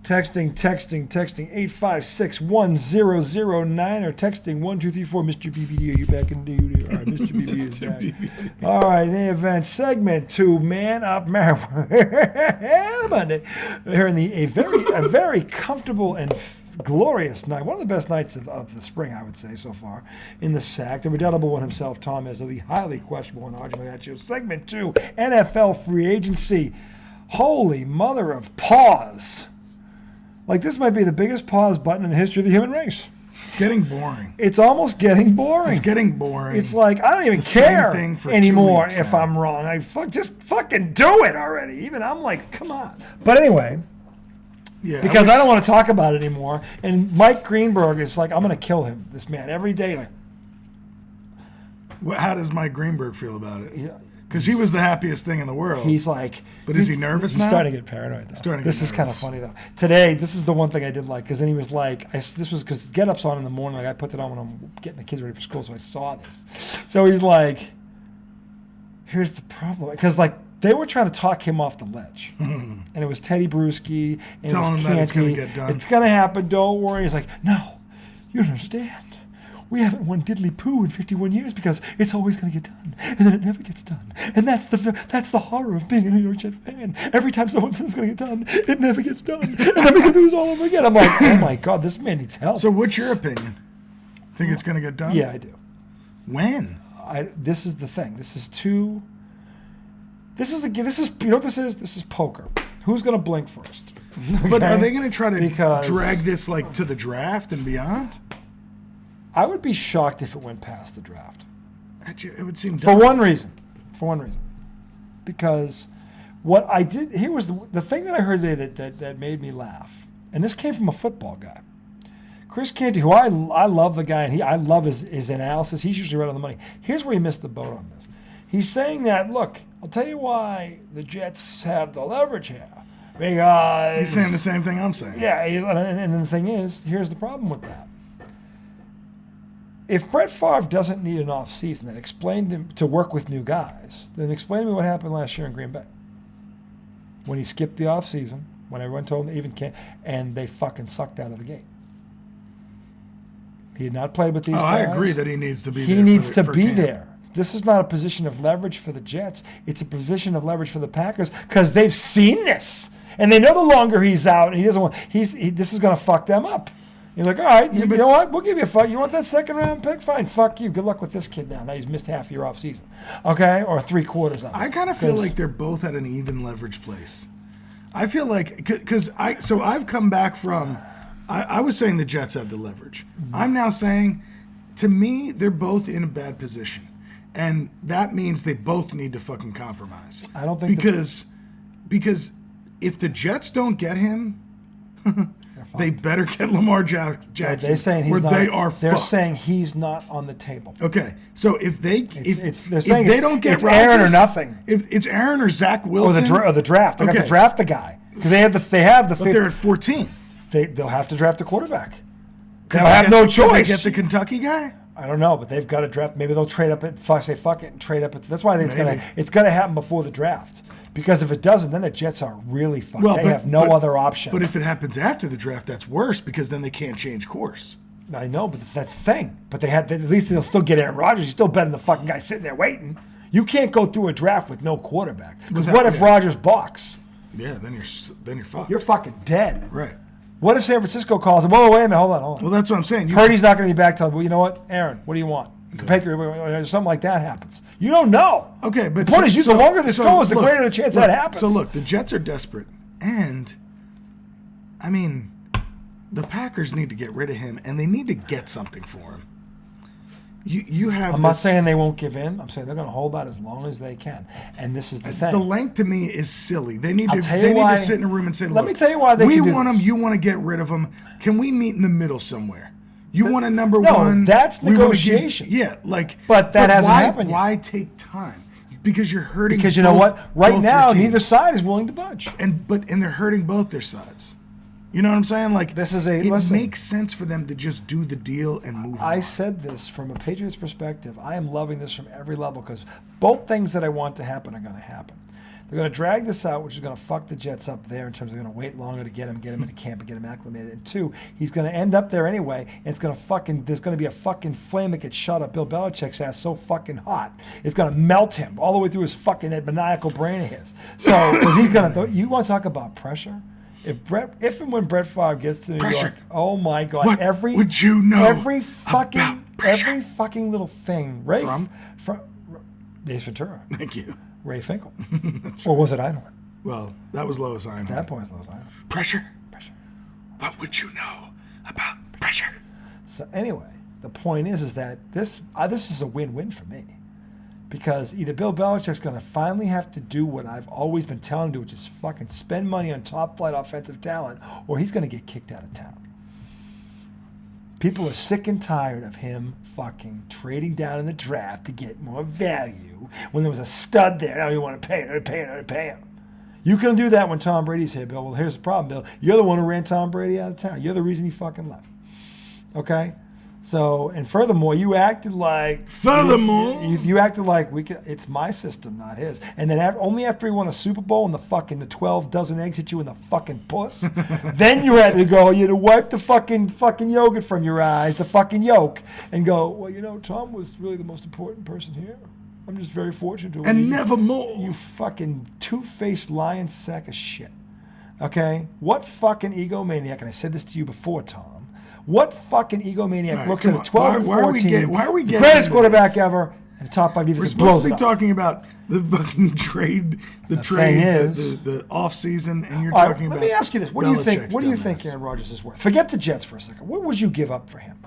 Texting 8561009 or texting 1234 Mr. BBD. Are you back in duty? All right, Mr. BBD is back. All right, the event segment 2, Man Up Monday. Here in a very comfortable and glorious night, one of the best nights of the spring, I would say, so far, in the sack. The redoubtable one himself, Tom Izzo, the highly questionable one, arguing at you. Segment 2, NFL free agency. Holy mother of pause. Like, this might be the biggest pause button in the history of the human race. It's getting boring. It's almost getting boring. It's getting boring. It's like, I don't even care anymore if I'm wrong. Just fucking do it already. Even I'm like, come on. But anyway, because I don't want to talk about it anymore. And Mike Greenberg is like, I'm going to kill him, this man, every day. Like, how does Mike Greenberg feel about it? Because he was the happiest thing in the world. He's like... But is he nervous now? He's starting to get paranoid now. This is kind of funny, though. Today, this is the one thing I did like, because then he was like... This was because Get Up's on in the morning. Like, I put that on when I'm getting the kids ready for school, so I saw this. So he's like... Here's the problem. Because, like, they were trying to talk him off the ledge. And it was Teddy Bruschi. And telling him that it's going to get done. It's going to happen. Don't worry. He's like, no, you don't understand. We haven't won diddly poo in 51 years because it's always going to get done, and then it never gets done. And that's the horror of being a New York Jet fan. Every time someone says it's going to get done, it never gets done, and then we can do this all over again. I'm like, oh my God, this man needs help. So what's your opinion? Think it's going to get done? Yeah, I do. When? This is the thing. This is you know what this is? This is poker. Who's going to blink first? Okay? But are they going to try to drag this like to the draft and beyond? I would be shocked if it went past the draft. It would seem dumb. For one reason. Because what I did, here was the thing that I heard today that made me laugh. And this came from a football guy. Chris Canty, who I love the guy, and I love his analysis. He's usually right on the money. Here's where he missed the boat on this. He's saying that, look, I'll tell you why the Jets have the leverage here. Because... He's saying the same thing I'm saying. Yeah, and the thing is, here's the problem with that. If Brett Favre doesn't need an offseason, then explain to him to work with new guys, then explain to me what happened last year in Green Bay. When he skipped the offseason, when everyone told him even can't, and they fucking sucked out of the gate. He had not played with these guys. I agree that he needs to be there. He needs to be there. This is not a position of leverage for the Jets. It's a position of leverage for the Packers because they've seen this. And they know the longer he's out, he doesn't want, this is going to fuck them up. You're like, all right, you know what? We'll give you a fuck. You want that second round pick? Fine, fuck you. Good luck with this kid now. Now he's missed half your offseason. Okay? Or 3/4 of it. I kind of feel like they're both at an even leverage place. I feel like, so I've come back from, I was saying the Jets have the leverage. Mm-hmm. I'm now saying, to me, they're both in a bad position. And that means they both need to fucking compromise. I don't think because if the Jets don't get him, they better get Lamar Jackson. They're saying they're saying he's not on the table. Okay, so if they don't get it's Rodgers, Aaron or nothing. If it's Aaron or Zach Wilson or the draft, they got to draft the guy because they have the But they're at 14. They'll have to draft a quarterback. They'll have no choice. Can they get the Kentucky guy? I don't know, but they've got to draft. Maybe they'll trade up say fuck it and trade up. That's why it's gonna happen before the draft. Because if it doesn't, then the Jets are really fucked. They have no other option. But if it happens after the draft, that's worse because then they can't change course. I know, but that's the thing. But at least they'll still get Aaron Rodgers. You're still betting the fucking guy sitting there waiting. You can't go through a draft with no quarterback. Because what if Rodgers balks? Yeah, then you're fucked. You're fucking dead. Right. What if San Francisco calls him? Oh, wait a minute, hold on. Well, that's what I'm saying. Purdy's not going to be back till. Well, you know what, Aaron? What do you want? Something like that happens. You don't know. Okay, but the point is, the longer this goes, the greater the chance that happens. So look, the Jets are desperate, and I mean, the Packers need to get rid of him, and they need to get something for him. You have. I'm not saying they won't give in. I'm saying they're going to hold out as long as they can, and this is the thing. The length to me is silly. They need to sit in a room and say, "Let me tell you why we want him. You want to get rid of him. Can we meet in the middle somewhere?" You want a number one. That's negotiation. But that hasn't happened yet. Why take time? Because you're hurting. Because you know what? Right now, neither side is willing to budge. And they're hurting both their sides. You know what I'm saying? Like it makes sense for them to just do the deal and move on. I said this from a Patriots perspective. I am loving this from every level because both things that I want to happen are going to happen. They're going to drag this out, which is going to fuck the Jets up there in terms of going to wait longer to get him into camp and get him acclimated. And 2, he's going to end up there anyway, and it's going to there's going to be a fucking flame that gets shot up Bill Belichick's ass so fucking hot. It's going to melt him all the way through his fucking, that maniacal brain of his. So, because he's going to, you want to talk about pressure? If and when Brett Favre gets to New York, oh my God! What would you know every fucking little thing. Ray from Ace Ventura. Thank you. Ray Finkel. Or was it Einhorn? Well, that was Lois Einhorn. At that point, it was Lois Einhorn. Pressure. What would you know about pressure? So anyway, the point is that this is a win-win for me. Because either Bill Belichick's going to finally have to do what I've always been telling him to do, which is fucking spend money on top-flight offensive talent, or he's going to get kicked out of town. People are sick and tired of him fucking trading down in the draft to get more value when there was a stud there. Now you want to pay him. You can do that when Tom Brady's here, Bill. Well, here's the problem, Bill. You're the one who ran Tom Brady out of town. You're the reason he fucking left. Okay? So, and furthermore, you acted like... You acted like it's my system, not his. And then only after he won a Super Bowl and the 12 dozen eggs hit you in the fucking puss, then you had to go, you had to wipe the fucking yogurt from your eyes, the fucking yolk, and go, well, Tom was really the most important person here. I'm just very fortunate to... And never more. You fucking two-faced lion sack of shit. Okay? What fucking egomaniac, and I said this to you before, Tom, what fucking egomaniac looks at a 12 and 14, why are we getting greatest quarterback ever, and the top 5 defenses We're supposed blows to be talking about the fucking trade, the off season, and you're talking about. Let me ask you this: What do you think Aaron Rodgers is worth? Forget the Jets for a second. What would you give up for him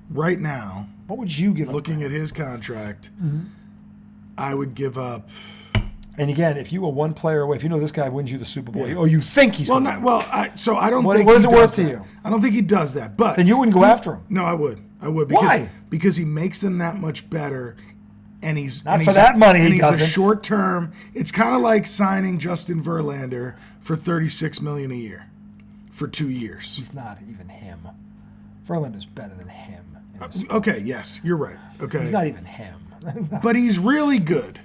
right now? What would you give up? Looking at his contract, I would give up. And again, if you were one player away, if you know this guy wins you the Super Bowl, or you think he's I don't think. What is it worth to you? I don't think he does that. But then you wouldn't go after him. No, I would. Why? Because he makes them that much better, and he's not for that money. And he's a short term. It's kind of like signing Justin Verlander for $36 million a year for 2 years. He's not even him. Verlander's better than him. Okay. Yes, you're right. Okay. He's not even him. But he's really good.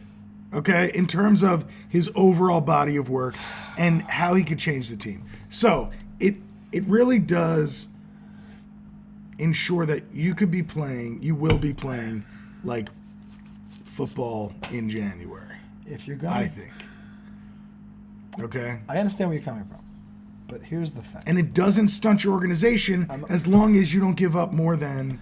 Okay, in terms of his overall body of work and how he could change the team. So it really does ensure that you will be playing like football in January. If you're going, I think. Okay. I understand where you're coming from, but here's the thing. And it doesn't stunt your organization as long as you don't give up more than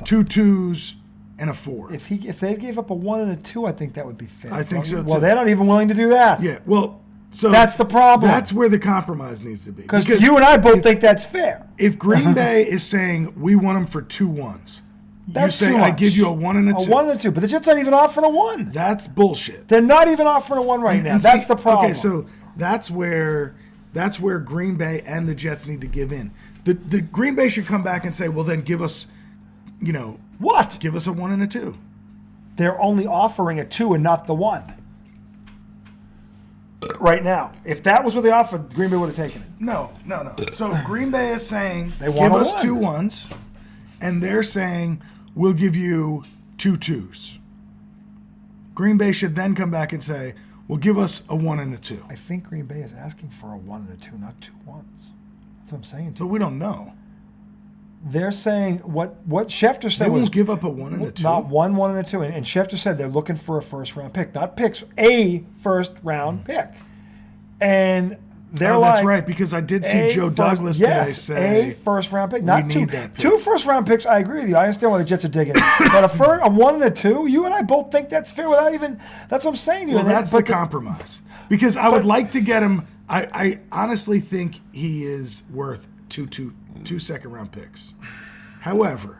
2 2s. And a 4. If they gave up a 1 and a 2, I think that would be fair. I think so too. Well, they're not even willing to do that. Yeah. Well, so that's the problem. That's where the compromise needs to be. Because you and I both think that's fair. If Green Bay is saying we want them for 2 1s, that's you say I give you a 1 and a 2. A 1 and a 2, but the Jets aren't even offering a 1. That's bullshit. They're not even offering a 1 right now. That's the problem. Okay, so that's where Green Bay and the Jets need to give in. The Green Bay should come back and say, well, then give us, what? Give us a 1 and a 2. They're only offering a 2 and not the 1 right now. If that was what they offered, Green Bay would have taken it. No. So Green Bay is saying, give us 2 1s, and they're saying, we'll give you 2 2s. Green Bay should then come back and say, well, give us a 1 and a 2. I think Green Bay is asking for a 1 and a 2, not 2 1s. That's what I'm saying to you. But we don't know. They're saying what Schefter said they was... won't give up a 1 and a 2. Not 1 and a 2. And Schefter said they're looking for a first-round pick. Not picks, a first-round pick. And they're that's right, because I did see Joe Douglas today say... a first-round pick. Not 2. Need that pick. 2 first-round picks, I agree with you. I understand why the Jets are digging it. But a 1 and a 2, you and I both think that's fair without even... That's what I'm saying to you. Well, that's the compromise. Because I would like to get him... I honestly think he is worth two second-round picks. However,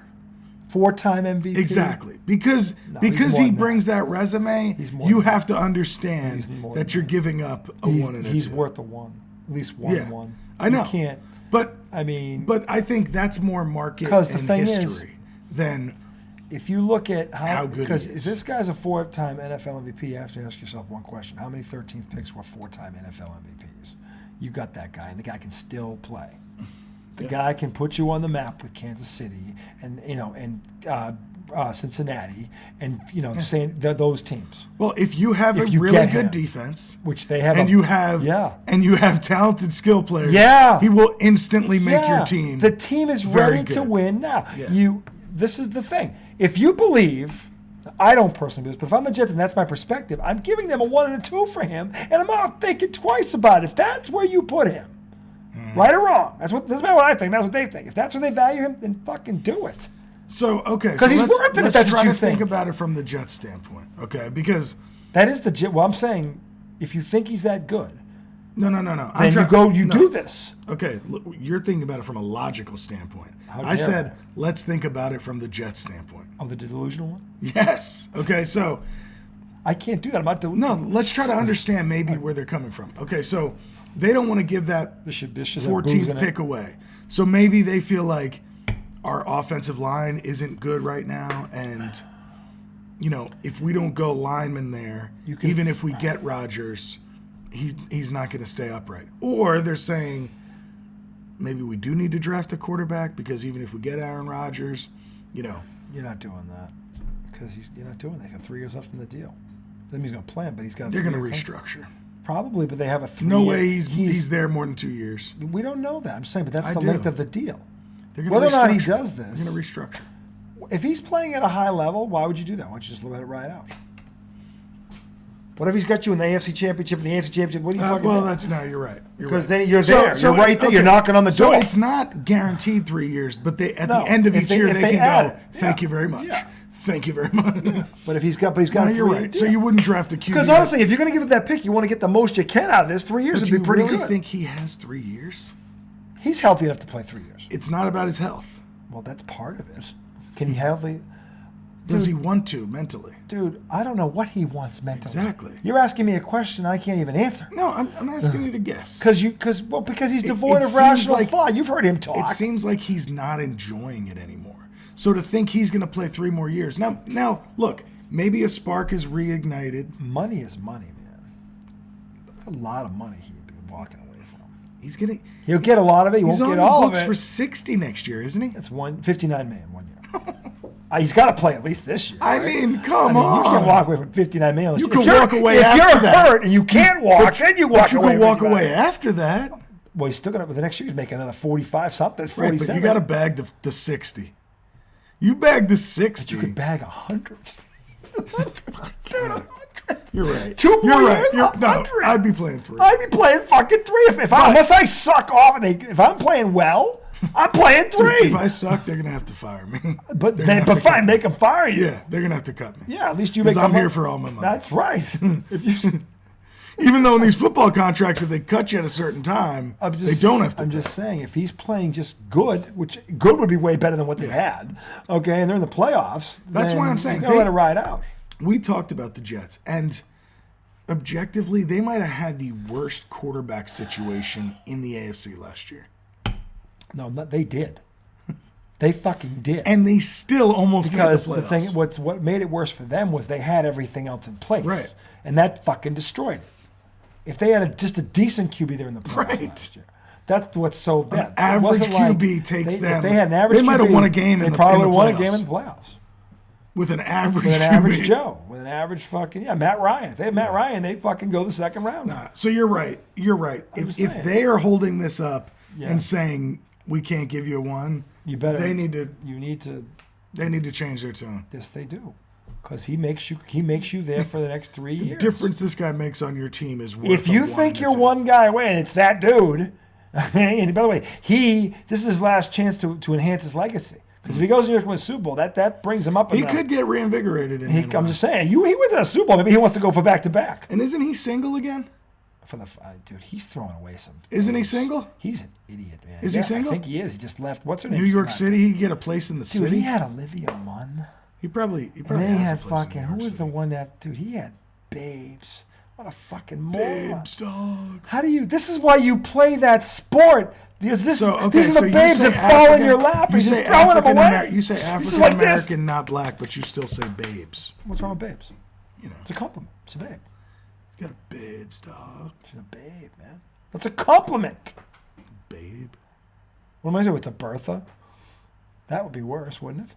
4-time MVP. Exactly. Because he brings that resume, you have to understand that you're giving up a 1 and a 2. He's worth a 1. At least 1. I know. You can't. But I think that's more market and history than if you look at how good because he is. this guy's a 4-time NFL MVP, you have to ask yourself one question. How many 13th picks were 4-time NFL MVPs? You got that guy, and the guy can still play. The guy can put you on the map with Kansas City, and Cincinnati, and saying those teams, Well, if you have If a you really get good him, defense, which they have, and you have talented skill players, he will instantly make your team. The team is very ready to good. win now. Yeah. This is the thing. If you believe, I don't personally do this, but if I'm the Jets and that's my perspective, I'm giving them a 1 and a 2 for him, and I'm not thinking twice about it. If that's where you put him, right or wrong, that's not what I think. That's what they think. If that's where they value him, then fucking do it. So okay, because he's worth it. If that's what you think about it from the Jets standpoint, okay? Because that is well, I'm saying, if you think he's that good, no. Then you do this. Okay, look, you're thinking about it from a logical standpoint. How I dare said, let's think about it from the Jets standpoint. Oh, the delusional one? Yes. Okay, so I can't do that. I'm not delusional. No, let's try to understand maybe where they're coming from. Okay, so they don't want to give that this should 14th pick away. So maybe they feel like our offensive line isn't good right now, and if we don't go lineman there, even if we get Rodgers, he's not going to stay upright. Or they're saying maybe we do need to draft a quarterback because even if we get Aaron Rodgers, You're not doing that because you're not doing that. He's got 3 years left in the deal. That means he's going to play him, but he's got. They're going to restructure. Probably, but they have a 3 No way he's there more than 2 years. We don't know that. I'm saying, but that's the length of the deal. Whether or not he does this, they're going to restructure. If he's playing at a high level, why would you do that? Why don't you just let it ride out? What if he's got you in the AFC Championship and the AFC Championship? What do you fucking do? You're right. Because then you're there. You're right there. Okay. You're knocking on the door. So it's not guaranteed 3 years, but at the end of each year they can go, thank you very much. Yeah. Thank you very much. Yeah. But if he's got no, you're right. So you wouldn't draft a QB. Because honestly, if you're going to give it that pick, you want to get the most you can out of this. 3 years would be pretty good. Do you really think he has 3 years? He's healthy enough to play 3 years. It's not about his health. Well, that's part of it. Can he healthy? Does he want to mentally? Dude, I don't know what he wants mentally. Exactly. You're asking me a question I can't even answer. No, I'm asking you to guess. Because he's devoid of rational thought. You've heard him talk. It seems like he's not enjoying it anymore. So to think he's going to play 3 more years. Now, look, maybe a spark is reignited. Money is money, man. That's a lot of money he'd be walking away from. He'll get a lot of it. He won't get all of it. He's on the books for 60 next year, isn't he? That's $59 million 1 year. He's got to play at least this year. Right? I mean, come on. You can't walk away from $59 million. You can walk away after that. If you're hurt and you can't walk, then you walk away. You can walk away after that. Well, he's still going to, the next year, he's making another 45 something, 47. Right, but you got to bag the 60. You bag the 60. But you could bag 100. Dude, 100. You're right. 2 more years, 100. No, I'd be playing 3. I'd be playing fucking 3. Unless I suck off and if I'm playing well, I'm playing 3. Dude, if I suck, they're gonna have to fire me. But fine, make them fire you. Yeah, they're gonna have to cut me. Yeah, at least you make. I'm here for all my money. That's right. Even though in these football contracts, if they cut you at a certain time, they don't have to. I'm just saying, if he's playing just good, which good would be way better than what they've had, okay, and they're in the playoffs. That's why I'm saying you gotta let it ride out. We talked about the Jets, and objectively, they might have had the worst quarterback situation in the AFC last year. No, they did. They fucking did. And they still almost made the playoffs. What made it worse for them was they had everything else in place. Right. And that fucking destroyed it. If they had just a decent QB there in the playoffs last year, that's what's so bad. An average QB takes them. If they had an average QB, they might have won a game in the playoffs. They probably would have won a game in the playoffs. With an average With an QB. average Joe. With an average fucking, Matt Ryan. If they had Matt Ryan, they fucking go the second round. Nah, so you're right. If they are holding this up and saying, we can't give you a 1, they need to change their tune. Yes, they do. Because he makes you there for the next 3 years. The difference this guy makes on your team is worth. If you think you're one guy away and it's that dude, and by the way, this is his last chance to enhance his legacy. Because if he goes to New York with a Super Bowl, that brings him up. He could get reinvigorated. I'm just saying, he went to a Super Bowl. Maybe he wants to go for back-to-back. And isn't he single again? Dude, he's throwing away some. Isn't he single? He's an idiot, man. Is he single? I think he is. He just left. What's her name? New York City. He could get a place in the city. Dude, he had Olivia Munn. He probably. And then he had fucking. Who was the one that? Dude, he had Babes. What a fucking moron. Babes, dog. How do you? This is why you play that sport. These are the so babes that fall in your lap. You just throwing them away. You say African American, not black, but you still say babes. What's wrong with babes? It's a compliment. It's a babe. You got babes, dog. She's a babe, man. That's a compliment. Babe. What am I doing? It's a Bertha. That would be worse, wouldn't it?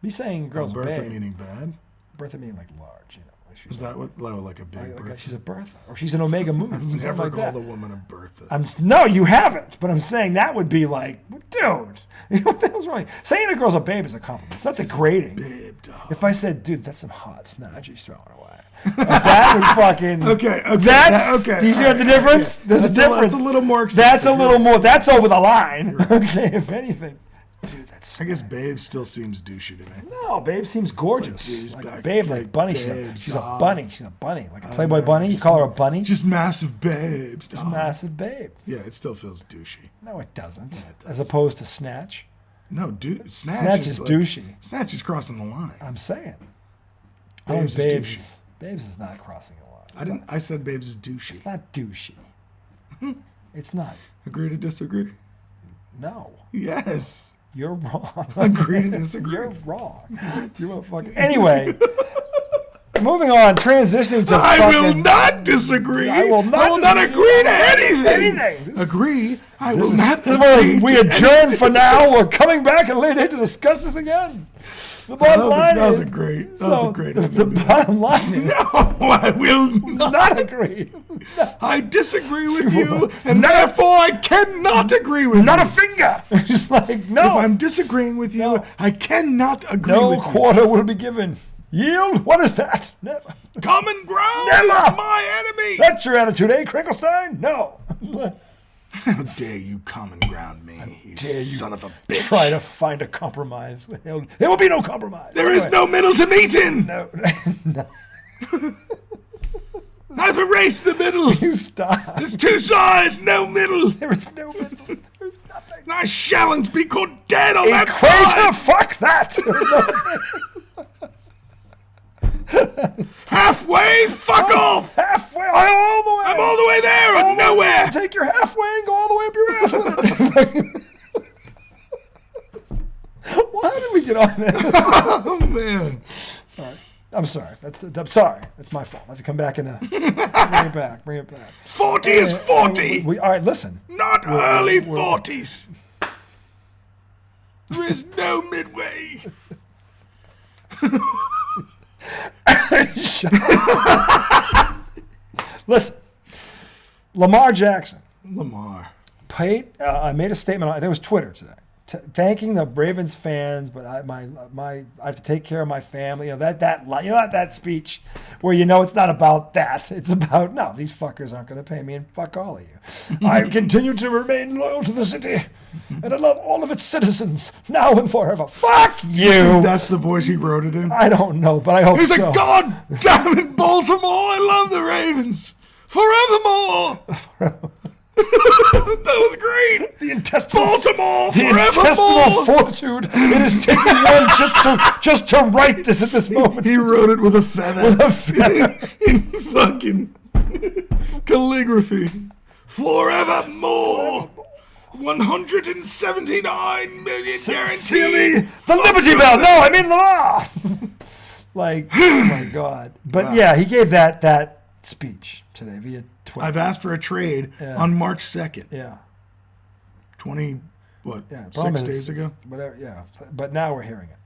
Me saying a girl's Bertha babe. meaning bad? Bertha meaning like large, Like she's Is that what, like a big Bertha? she's a Bertha. Or she's an Omega Mu. I've something never like called that. a woman a Bertha. No, you haven't. But I'm saying that would be like, dude, what the hell's wrong? Saying a girl's a babe is a compliment. It's not degrading. Babe, dog. If I said, dude, that's some hot snatch he's throwing away. That would fucking. Okay. Do you see what the difference? Yeah. There's a difference. That's a little more That's a excessive. little more. That's over the line. Okay, if anything. Dude, that's. I guess babe still seems douchey to me. No, babe seems gorgeous. geez, Like, back- babe, like like bunny. babes, She's a dog. bunny. She's a bunny. Like a Playboy bunny. You call her a bunny? Just massive babes, dog. Massive babe. Yeah, it still feels douchey. No, it doesn't. Yeah, it As does. opposed to snatch. No, Snatch Snatch is like, douchey. Snatch is crossing the line. I'm saying. Babes is douchey. Babes is not crossing a line. I said babes is douchey. It's not douchey. It's not. Agree to disagree? No. Yes. You're wrong. Agree to disagree. You're wrong. You're a fucking. Anyway, moving on, transitioning to. I fucking, will not disagree. I will not agree to anything. anything. Agree. I will not This is where agree. we adjourn for now. We're coming back at a later date to discuss this again. The bottom line That was is. a great. The bottom line is. No, I will not. Not agree. I disagree with you, and therefore I cannot agree with Not you. a finger. Just like no. If I'm disagreeing with you, No. I cannot agree No with you. quarter will be given. Yield? What is that? Never. Common ground Never. is my enemy. That's your attitude, eh, Crinklestein? No. How dare you common ground me, you dare you son of a bitch. Try to find a compromise. There will be no compromise. There is no middle to meet in. No. No. I've erased the middle. You stop. There's two sides, no middle. There is no middle. There's nothing. I shan't be caught dead on that Equator, side. fuck that. Halfway, fuck off. Halfway, all the way. I'm all the way there All and the way. nowhere. Take your halfway and go all the way up your ass with it. Why did we get on this? Oh man. Sorry. I'm sorry. I'm sorry. That's my fault. I have to come back and bring it back. Bring it back. 40 is 40. All right, listen. Not early 40s. There is no midway. Listen. Lamar Jackson Lamar. I made a statement. I think it was Twitter today, thanking the Ravens fans, but I have to take care of my family. That speech where it's not about that. It's about no, these fuckers aren't going to pay me, and fuck all of you. I continue to remain loyal to the city, and I love all of its citizens now and forever. Fuck you. That's the voice he wrote it in. I don't know, but I hope He's so. like, God damn it, Baltimore, I love the Ravens. Forevermore. That was great. The intestinal Baltimore, The intestinal forevermore. fortitude it is taking one just to write this at this moment. He wrote it with a feather. With a feather. In fucking calligraphy. Forevermore. 179 million Sincerely, guaranteed. the Liberty Bell. No, I mean the law. Like, oh my God. But Wow. yeah, he gave that speech today via Twitter. I've asked for a trade Yeah. on March 2nd. Yeah. 6 days ago? Whatever. Yeah. But now we're hearing it.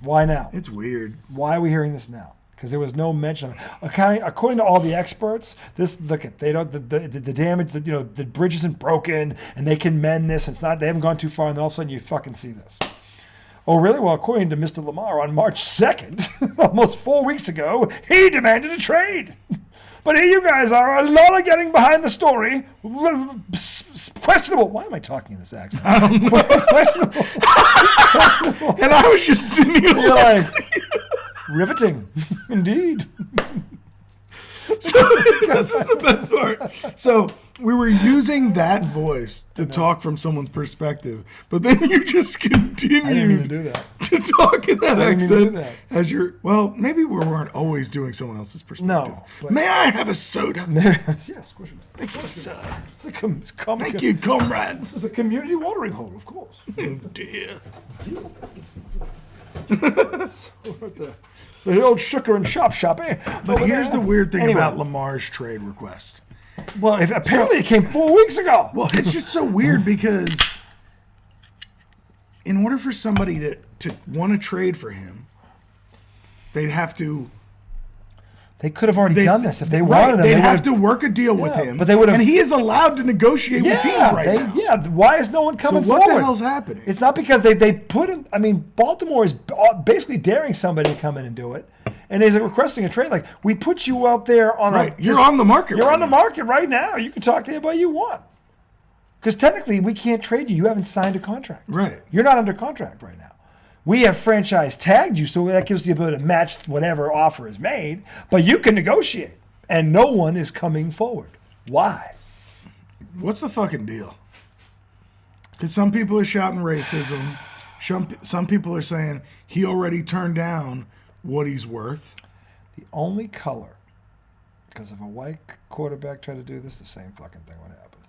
Why now? It's weird. Why are we hearing this now? Because there was no mention of it. According to all the experts, they don't the damage, the bridge isn't broken and they can mend this. It's not, they haven't gone too far, and then all of a sudden you fucking see this. Oh, really? Well, according to Mr. Lamar, on March 2nd, almost 4 weeks ago, he demanded a trade. But here you guys are, lollygagging behind the story. Questionable. Why am I talking in this accent? Questionable. And I was just sitting here You're like, listening. riveting. Indeed. So, this is the best part. So we were using that voice to talk from someone's perspective, but then you just I didn't even continued do that. to talk in that I didn't even do accent that. as your. Well, maybe we weren't always doing someone else's perspective. No, but- May I have a soda? Yes, of course you do. Thank you, sir. Thank You comrade. This is a community watering hole, of course. Oh dear. The old sugar and shop, eh? But Over here's there. the weird thing Anyway. about Lamar's trade request. Well, apparently it came 4 weeks ago. Well, it's just so weird because in order for somebody to want to trade for him, they'd have to. They could have already done this if they wanted him. They'd have to work a deal with him. But they would have. And he is allowed to negotiate with teams now. Yeah. Why is no one coming forward? So what the hell's happening? It's not because they put him. I mean, Baltimore is basically daring somebody to come in and do it. And they're requesting a trade. Like, we put you out there on You're on the market You're on the market right now. You can talk to anybody you want. Because technically, we can't trade you. You haven't signed a contract. Right. You're not under contract right now. We have franchise tagged you, so that gives the ability to match whatever offer is made. But you can negotiate. And no one is coming forward. Why? What's the fucking deal? Because some people are shouting racism. Some people are saying he already turned down what he's worth. The only color, because if a white quarterback tried to do this, the same fucking thing would happen.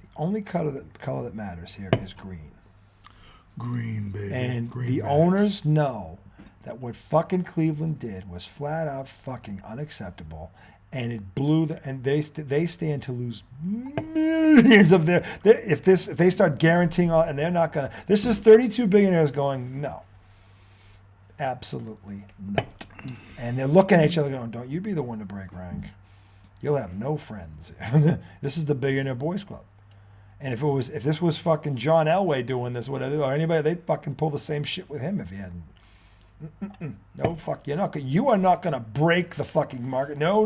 The only color that matters here is green. Green, baby. And green the bags. owners know that what fucking Cleveland did was flat out fucking unacceptable, and it blew and they stand to lose millions of if they start guaranteeing all, and they're not gonna. This is 32 billionaires going no. Absolutely not. And they're looking at each other going, don't you be the one to break rank. You'll have no friends. This is the Billionaire Boys Club. And if this was fucking John Elway doing this, whatever, or anybody, they'd fucking pull the same shit with him if he hadn't. No, fuck, you are not going to break the fucking market. No.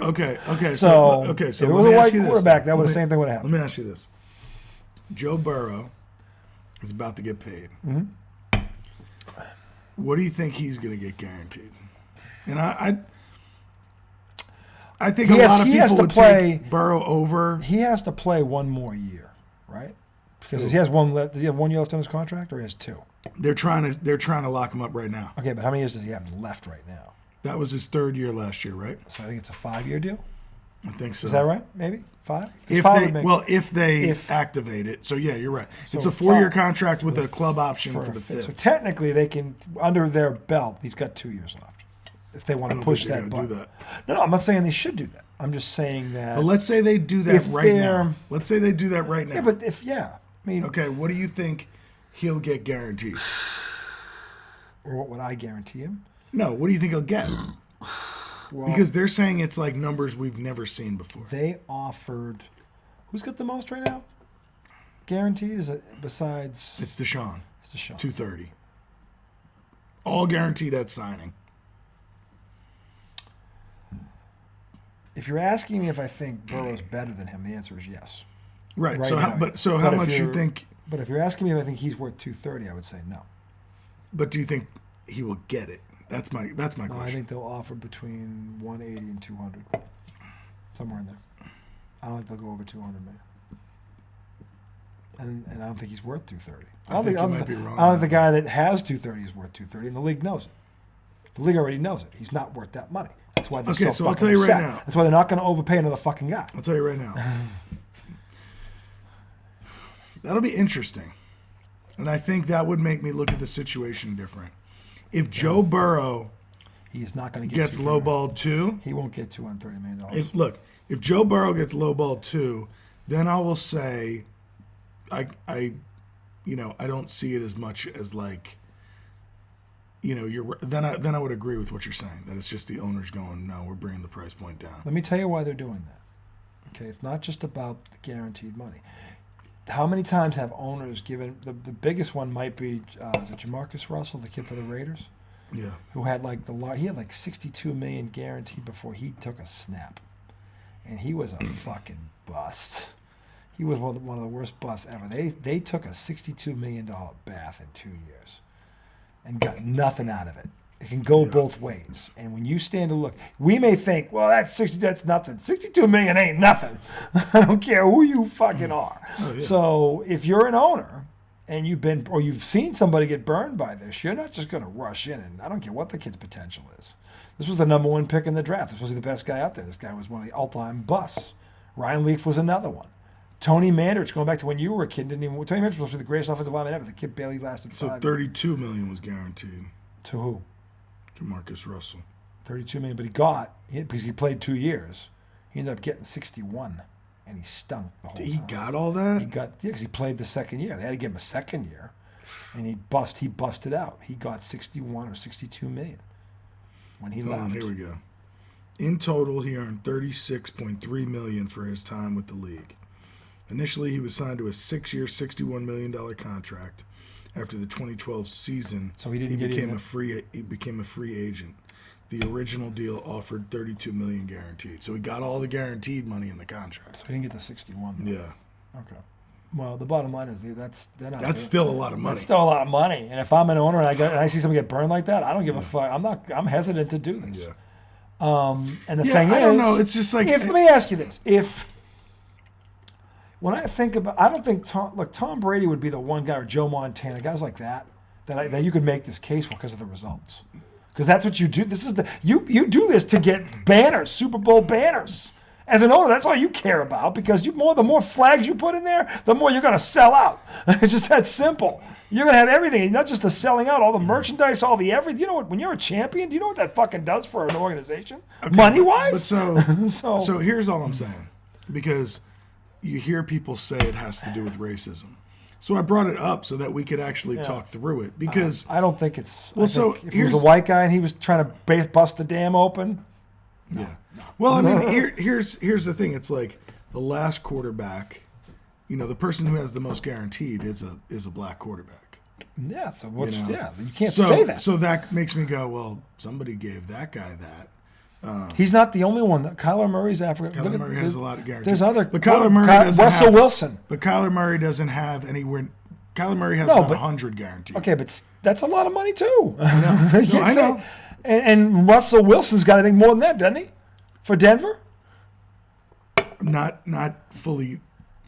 Okay. So if it was a white quarterback, the same thing would have happened. Let me ask you this. Joe Burrow is about to get paid. Mm-hmm. What do you think he's going to get guaranteed? And I think a lot of people would take Burrow over. He has to play one more year, right? Because he has one left. Does he have 1 year left on his contract, or he has 2? They're trying to lock him up right now. Okay, but how many years does he have left right now? That was his 3rd year last year, right? So I think it's a 5-year deal. I think so. Is that right? Maybe 5. If they activate it. So yeah, you're right. So it's a 4-year contract with a club option for the 5th. So technically, they can under their belt. He's got 2 years left if they want to push that button. Do that. No, I'm not saying they should do that. I'm just saying that. But let's say they do that right now. Let's say they do that right now. Yeah, but I mean. Okay, what do you think he'll get guaranteed? Or what would I guarantee him? No, what do you think he'll get? Well, because they're saying it's like numbers we've never seen before. They offered. Who's got the most right now? Guaranteed? Is it besides? It's Deshaun. It's Deshaun. 230. All guaranteed at signing. If you're asking me if I think Burrow's better than him, the answer is yes. Right. So how much you think? But if you're asking me if I think he's worth 230, I would say no. But do you think he will get it? That's my question. I think they'll offer between 180 and 200, somewhere in there. I don't think they'll go over 200 million. And I don't think he's worth 230. I think the guy that has 230 is worth 230, and the league knows it. The league already knows it. He's not worth that money. That's why they're so I'll tell you upset. right now. That's why they're not going to overpay another fucking guy. I'll tell you right now. That'll be interesting. And I think that would make me look at the situation different. If Joe Burrow he's not going to gets lowballed too, he won't get $230 million. If Joe Burrow gets lowballed too, then I will say I don't see it as much as like, then I would agree with what you're saying, that it's just the owners going, no, we're bringing the price point down. Let me tell you why they're doing that. Okay, it's not just about the guaranteed money. How many times have owners given the biggest one might be is it Jamarcus Russell, the kid for the Raiders? Yeah. Who had he had like $62 million guaranteed before he took a snap. And he was a fucking bust. He was one of the worst busts ever. They took a $62 million bath in 2 years and got nothing out of it. It can go both ways. And when you stand to look, we may think, well, that's nothing. $62 million ain't nothing. I don't care who you fucking are. Oh, yeah. So if you're an owner and you've seen somebody get burned by this, you're not just going to rush in. And I don't care what the kid's potential is. This was the number 1 pick in the draft. This was the best guy out there. This guy was one of the all-time busts. Ryan Leaf was another one. Tony Mandarich, going back to when you were a kid, Tony Mandarich was supposed to be the greatest offensive lineman ever. The kid barely lasted 5 years. So $32 million was guaranteed. To who? Jamarcus Russell. $32 million, but because he played 2 years, he ended up getting 61, and he stunk the whole time. He got all that? Because he played the second year. They had to give him a second year. and he busted out. He got 61 or 62 million when he left. Here we go. In total, he earned $36.3 million for his time with the league. Initially, he was signed to a 6-year, $61 million contract. After the 2012 season, so he became a free agent. The original deal offered $32 million guaranteed. So he got all the guaranteed money in the contract. So he didn't get the 61. Though. Yeah. Okay. Well, the bottom line is that's still a lot of money. That's still a lot of money. And if I'm an owner and I see somebody get burned like that, I don't give a fuck. I'm hesitant to do this. Yeah. And the thing is, I don't know. It's just like let me ask you this: when I think about, I don't think Tom Brady would be the one guy, or Joe Montana, guys like that that you could make this case for because of the results. Because that's what you do. This is you do this to get banners, Super Bowl banners. As an owner, that's all you care about, because the more flags you put in there, the more you're going to sell out. It's just that simple. You're going to have everything, not just the selling out, all the merchandise, all the everything. You know what? When you're a champion, do you know what that fucking does for an organization, money-wise? So here's all I'm saying, because you hear people say it has to do with racism. So I brought it up so that we could actually talk through it, because I don't think it's. Well, so if he was a white guy and he was trying to bust the dam open. No. Yeah. Well, I mean, here's the thing. It's like the last quarterback, the person who has the most guaranteed is a black quarterback. Yeah. So you can't say that. So that makes me go, well, somebody gave that guy that. He's not the only one. Kyler Murray's African. Kyler Murray has a lot of guarantees. There's other. But Kyler Murray doesn't Russell have, Wilson. But Kyler Murray doesn't have anywhere. Kyler Murray has about 100 guaranteed. Okay, but that's a lot of money too. I know. I know. And Russell Wilson's got, I think, more than that, doesn't he? For Denver? Not fully.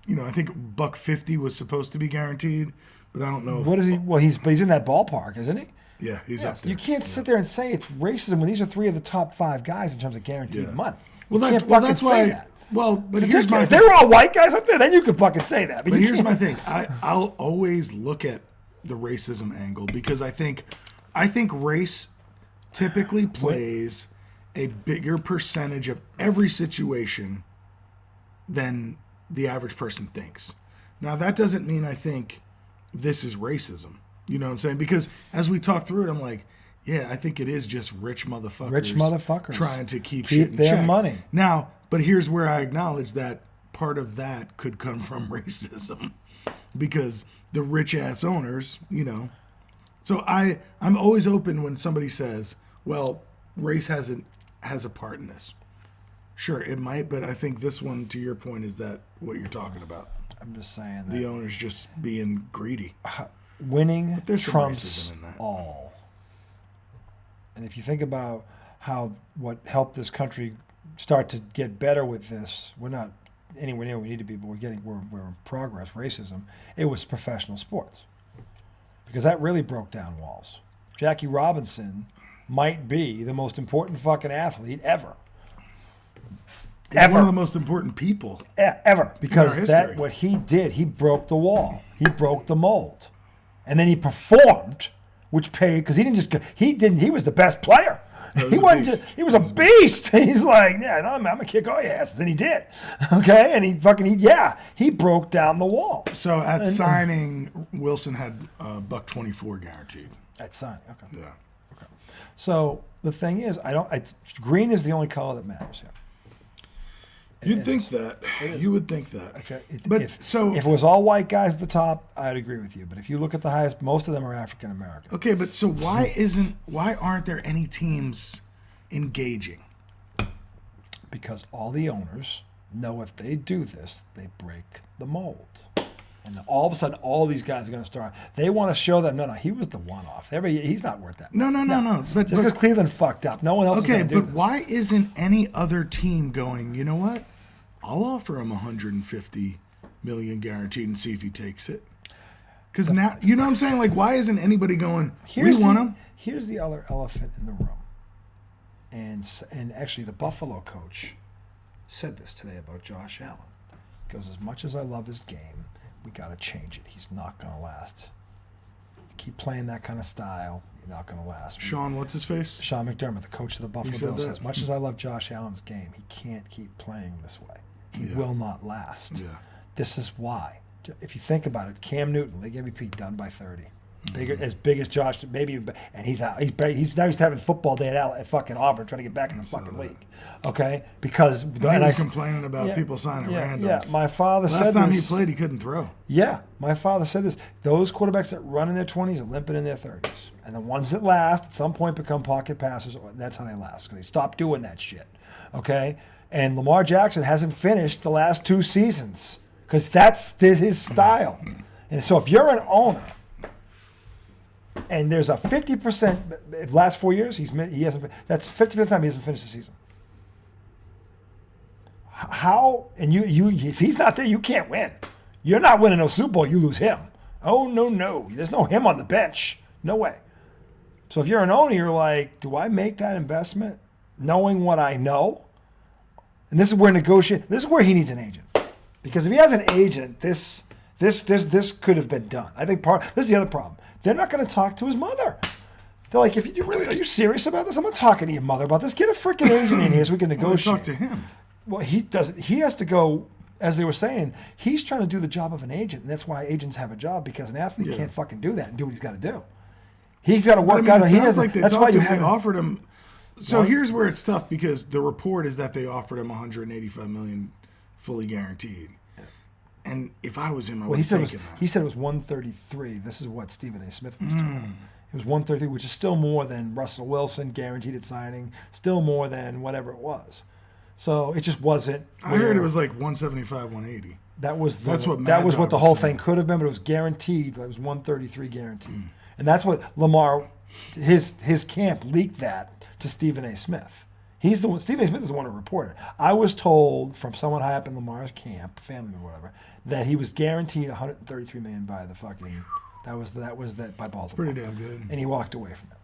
I think $150 was supposed to be guaranteed, but I don't know. What is he? Well, he's in that ballpark, isn't he? Yeah, he's up there. You can't sit there and say it's racism when these are 3 of the top 5 guys in terms of guaranteed money. Well, that's why. That. Well, but here's my thing. If they were all white guys up there, then you could fucking say that. But here's my thing. I'll always look at the racism angle, because I think race typically plays a bigger percentage of every situation than the average person thinks. Now, that doesn't mean I think this is racism. You know what I'm saying? Because as we talk through it, I'm like, yeah, I think it is just rich motherfuckers trying to keep shit in their check. Money. Now, but here's where I acknowledge that part of that could come from racism, because the rich ass owners, So I'm always open when somebody says, well, race has a part in this. Sure, it might, but I think this one, to your point, is that what you're talking about. I'm just saying that the owners just being greedy. Winning trumps all. And if you think about what helped this country start to get better with this, we're not anywhere near where we need to be, but we're in progress. Racism, it was professional sports, because that really broke down walls. Jackie Robinson might be the most important fucking athlete ever. One of the most important people ever, because what he did, he broke the wall, he broke the mold, and then he performed, which paid, because he was the best player. He was a beast. He's like, I'm gonna kick all your asses, and he did. Okay, and he broke down the wall. So at signing, Wilson had $124 guaranteed. At signing, okay. Yeah. Okay. So the thing is, green is the only color that matters here. You'd think that. You would think that. Okay. If it was all white guys at the top, I'd agree with you. But if you look at the highest, most of them are African American. Okay, but so why aren't there any teams engaging? Because all the owners know if they do this, they break the mold. And all of a sudden, all these guys are going to start. They want to show that, no, he was the one-off. He's not worth that. No. But just because Cleveland fucked up, no one else is going to do this. But why isn't any other team going, you know what? I'll offer him $150 million guaranteed and see if he takes it. Because now, you know what I'm saying? Like, why isn't anybody going, we want him? Here's the other elephant in the room. And actually, the Buffalo coach said this today about Josh Allen. He goes, as much as I love his game, we got to change it. He's not going to last. Keep playing that kind of style, you're not going to last. Sean, what's his face? Sean McDermott, the coach of the Buffalo Bills, says, as much as I love Josh Allen's game, he can't keep playing this way. He will not last. Yeah. This is why. If you think about it, Cam Newton, league MVP, done by 30. as big as Josh, maybe, and he's out. He's now having football day at fucking Auburn, trying to get back in the fucking league. Okay, because and he was complaining about people signing randoms. Yeah, my father said last time this, he played, he couldn't throw. Yeah, my father said this. Those quarterbacks that run in their 20s are limping in their 30s, and the ones that last at some point become pocket passers. That's how they last because they stop doing that shit. Okay, and Lamar Jackson hasn't finished the last 2 seasons because that's his style. And so if you're an owner. And there's a 50%. Last 4 years, he hasn't. That's 50% of the time he hasn't finished the season. How? And you, if he's not there, you can't win. You're not winning no Super Bowl. You lose him. Oh no. There's no him on the bench. No way. So if you're an owner, you're like, do I make that investment, knowing what I know? And this is where This is where he needs an agent, because if he has an agent, this could have been done. I think this is the other problem. They're not going to talk to his mother. They're like, are you serious about this? I'm not talking to your mother about this. Get a freaking agent in here so we can negotiate. Well, talk to him. Well, he doesn't. He has to go, as they were saying, he's trying to do the job of an agent, and that's why agents have a job, because an athlete can't fucking do that and do what he's got to do. He's got to work out. That's why they offered him. So here's where it's tough, because the report is that they offered him $185 million fully guaranteed. And if I was him, I would have taken that. He said it was 133. This is what Stephen A. Smith was told. It was 133, which is still more than Russell Wilson guaranteed at signing, still more than whatever it was. So it just wasn't. I heard it was like 175, 180. That was what the whole thing could have been, but it was guaranteed. It was 133 guaranteed. And that's what Lamar, his camp leaked that to Stephen A. Smith. He's the one. Stephen A. Smith is the one who reported. I was told from someone high up in Lamar's camp, family or whatever, that he was guaranteed $133 million by the fucking. That was by Baltimore. That's pretty damn good. And he walked away from it.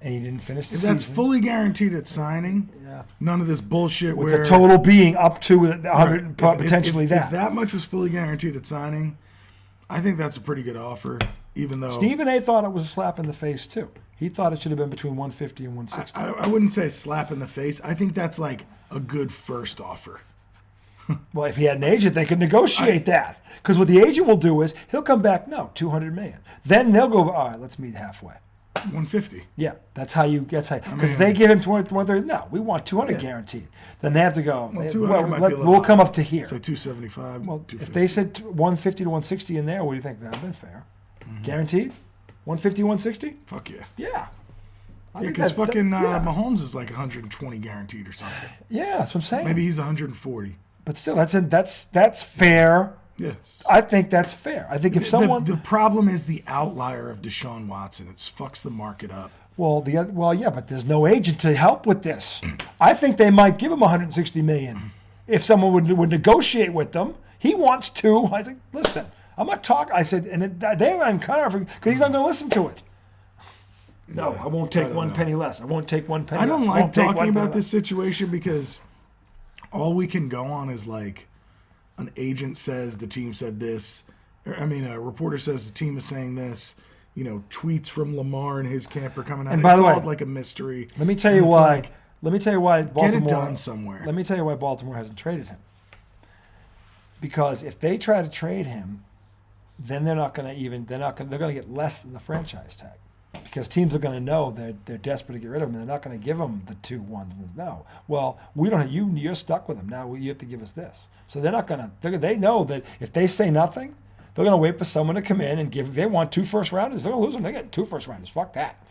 And he didn't finish the if season. That's fully guaranteed at signing. Yeah. None of this bullshit with where the total being up to 100, potentially that. If that much was fully guaranteed at signing, I think that's a pretty good offer. Even though Stephen A. thought it was a slap in the face too. He thought it should have been between 150 and 160. I wouldn't say a slap in the face. I think that's like a good first offer. Well, if he had an agent, they could negotiate that. Because what the agent will do is he'll come back, no, $200 million. Then they'll go, all right, let's meet halfway. 150. Yeah, because they give him 130. No, we want 200 guaranteed. Then they have to go. We'll come up to here. Say 275. Well, if they said 150 to 160 in there, what do you think? That would have been fair. Guaranteed? 150, 160? Fuck yeah. Yeah. Because fucking Mahomes is like 120 guaranteed or something. Yeah, that's what I'm saying. Maybe he's 140. But still, that's fair. Yes. I think that's fair. I think if someone... The problem is the outlier of Deshaun Watson. It fucks the market up. Well, yeah, but there's no agent to help with this. I think they might give him $160 million if someone would negotiate with them. He wants to. I said, listen, I'm not talking. I said, and they were uncomfortable because he's not going to listen to it. No, I won't take one penny less. I won't take one penny less. I don't like talking about this situation because all we can go on is like an agent says the team said this. A reporter says the team is saying this. You know, tweets from Lamar and his camp are coming out. And by the way, like a mystery. Let me tell you why. Let me tell you why Baltimore. Get it done somewhere. Let me tell you why Baltimore hasn't traded him. Because if they try to trade him, then they're going to get less than the franchise tag. Because teams are going to know they're desperate to get rid of him, and they're not going to give him the 2 1s. No, well, we don't. You're stuck with him now. You have to give us this. So they're not going to. They know that if they say nothing, they're going to wait for someone to come in and give. They want 2 first rounders. If they're going to lose them, they get 2 first rounders. Fuck that.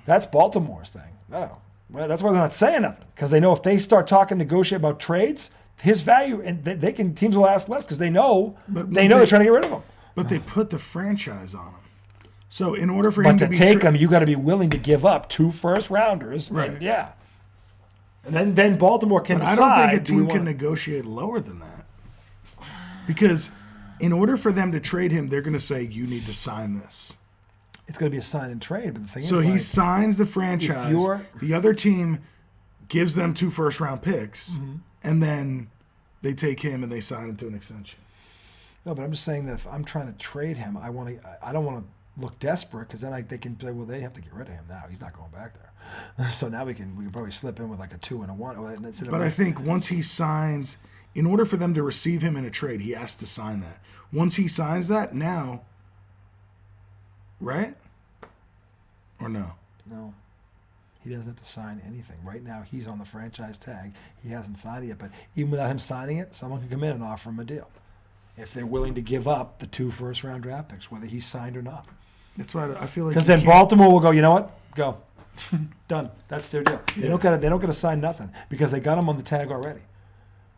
That's Baltimore's thing. No, well, that's why they're not saying nothing, because they know if they start talking, negotiate about trades, his value, and teams will ask less because they know they're trying to get rid of him. But they put the franchise on him. So in order for him to take him, you got to be willing to give up 2 first rounders. Right. And then Baltimore can decide. I don't think a team can negotiate lower than that. Because in order for them to trade him, they're going to say, you need to sign this. It's going to be a sign and trade, but the thing is, so he signs the franchise. The other team gives them 2 first-round picks, and then they take him and they sign him to an extension. No, but I'm just saying that if I'm trying to trade him, I don't want to look desperate, because then they can say, well, they have to get rid of him now. He's not going back there. So now we can probably slip in with like a 2 and a 1. But I think once he signs, in order for them to receive him in a trade, he has to sign that. Once he signs that, now right? Or no? No. He doesn't have to sign anything. Right now, he's on the franchise tag. He hasn't signed it yet, but even without him signing it, someone can come in and offer him a deal. If they're willing to give up the 2 first-round draft picks, whether he's signed or not. That's why I feel like because then Baltimore will go, you know what? Go. Done. That's their deal. Yeah. They don't got to sign nothing because they got him on the tag already.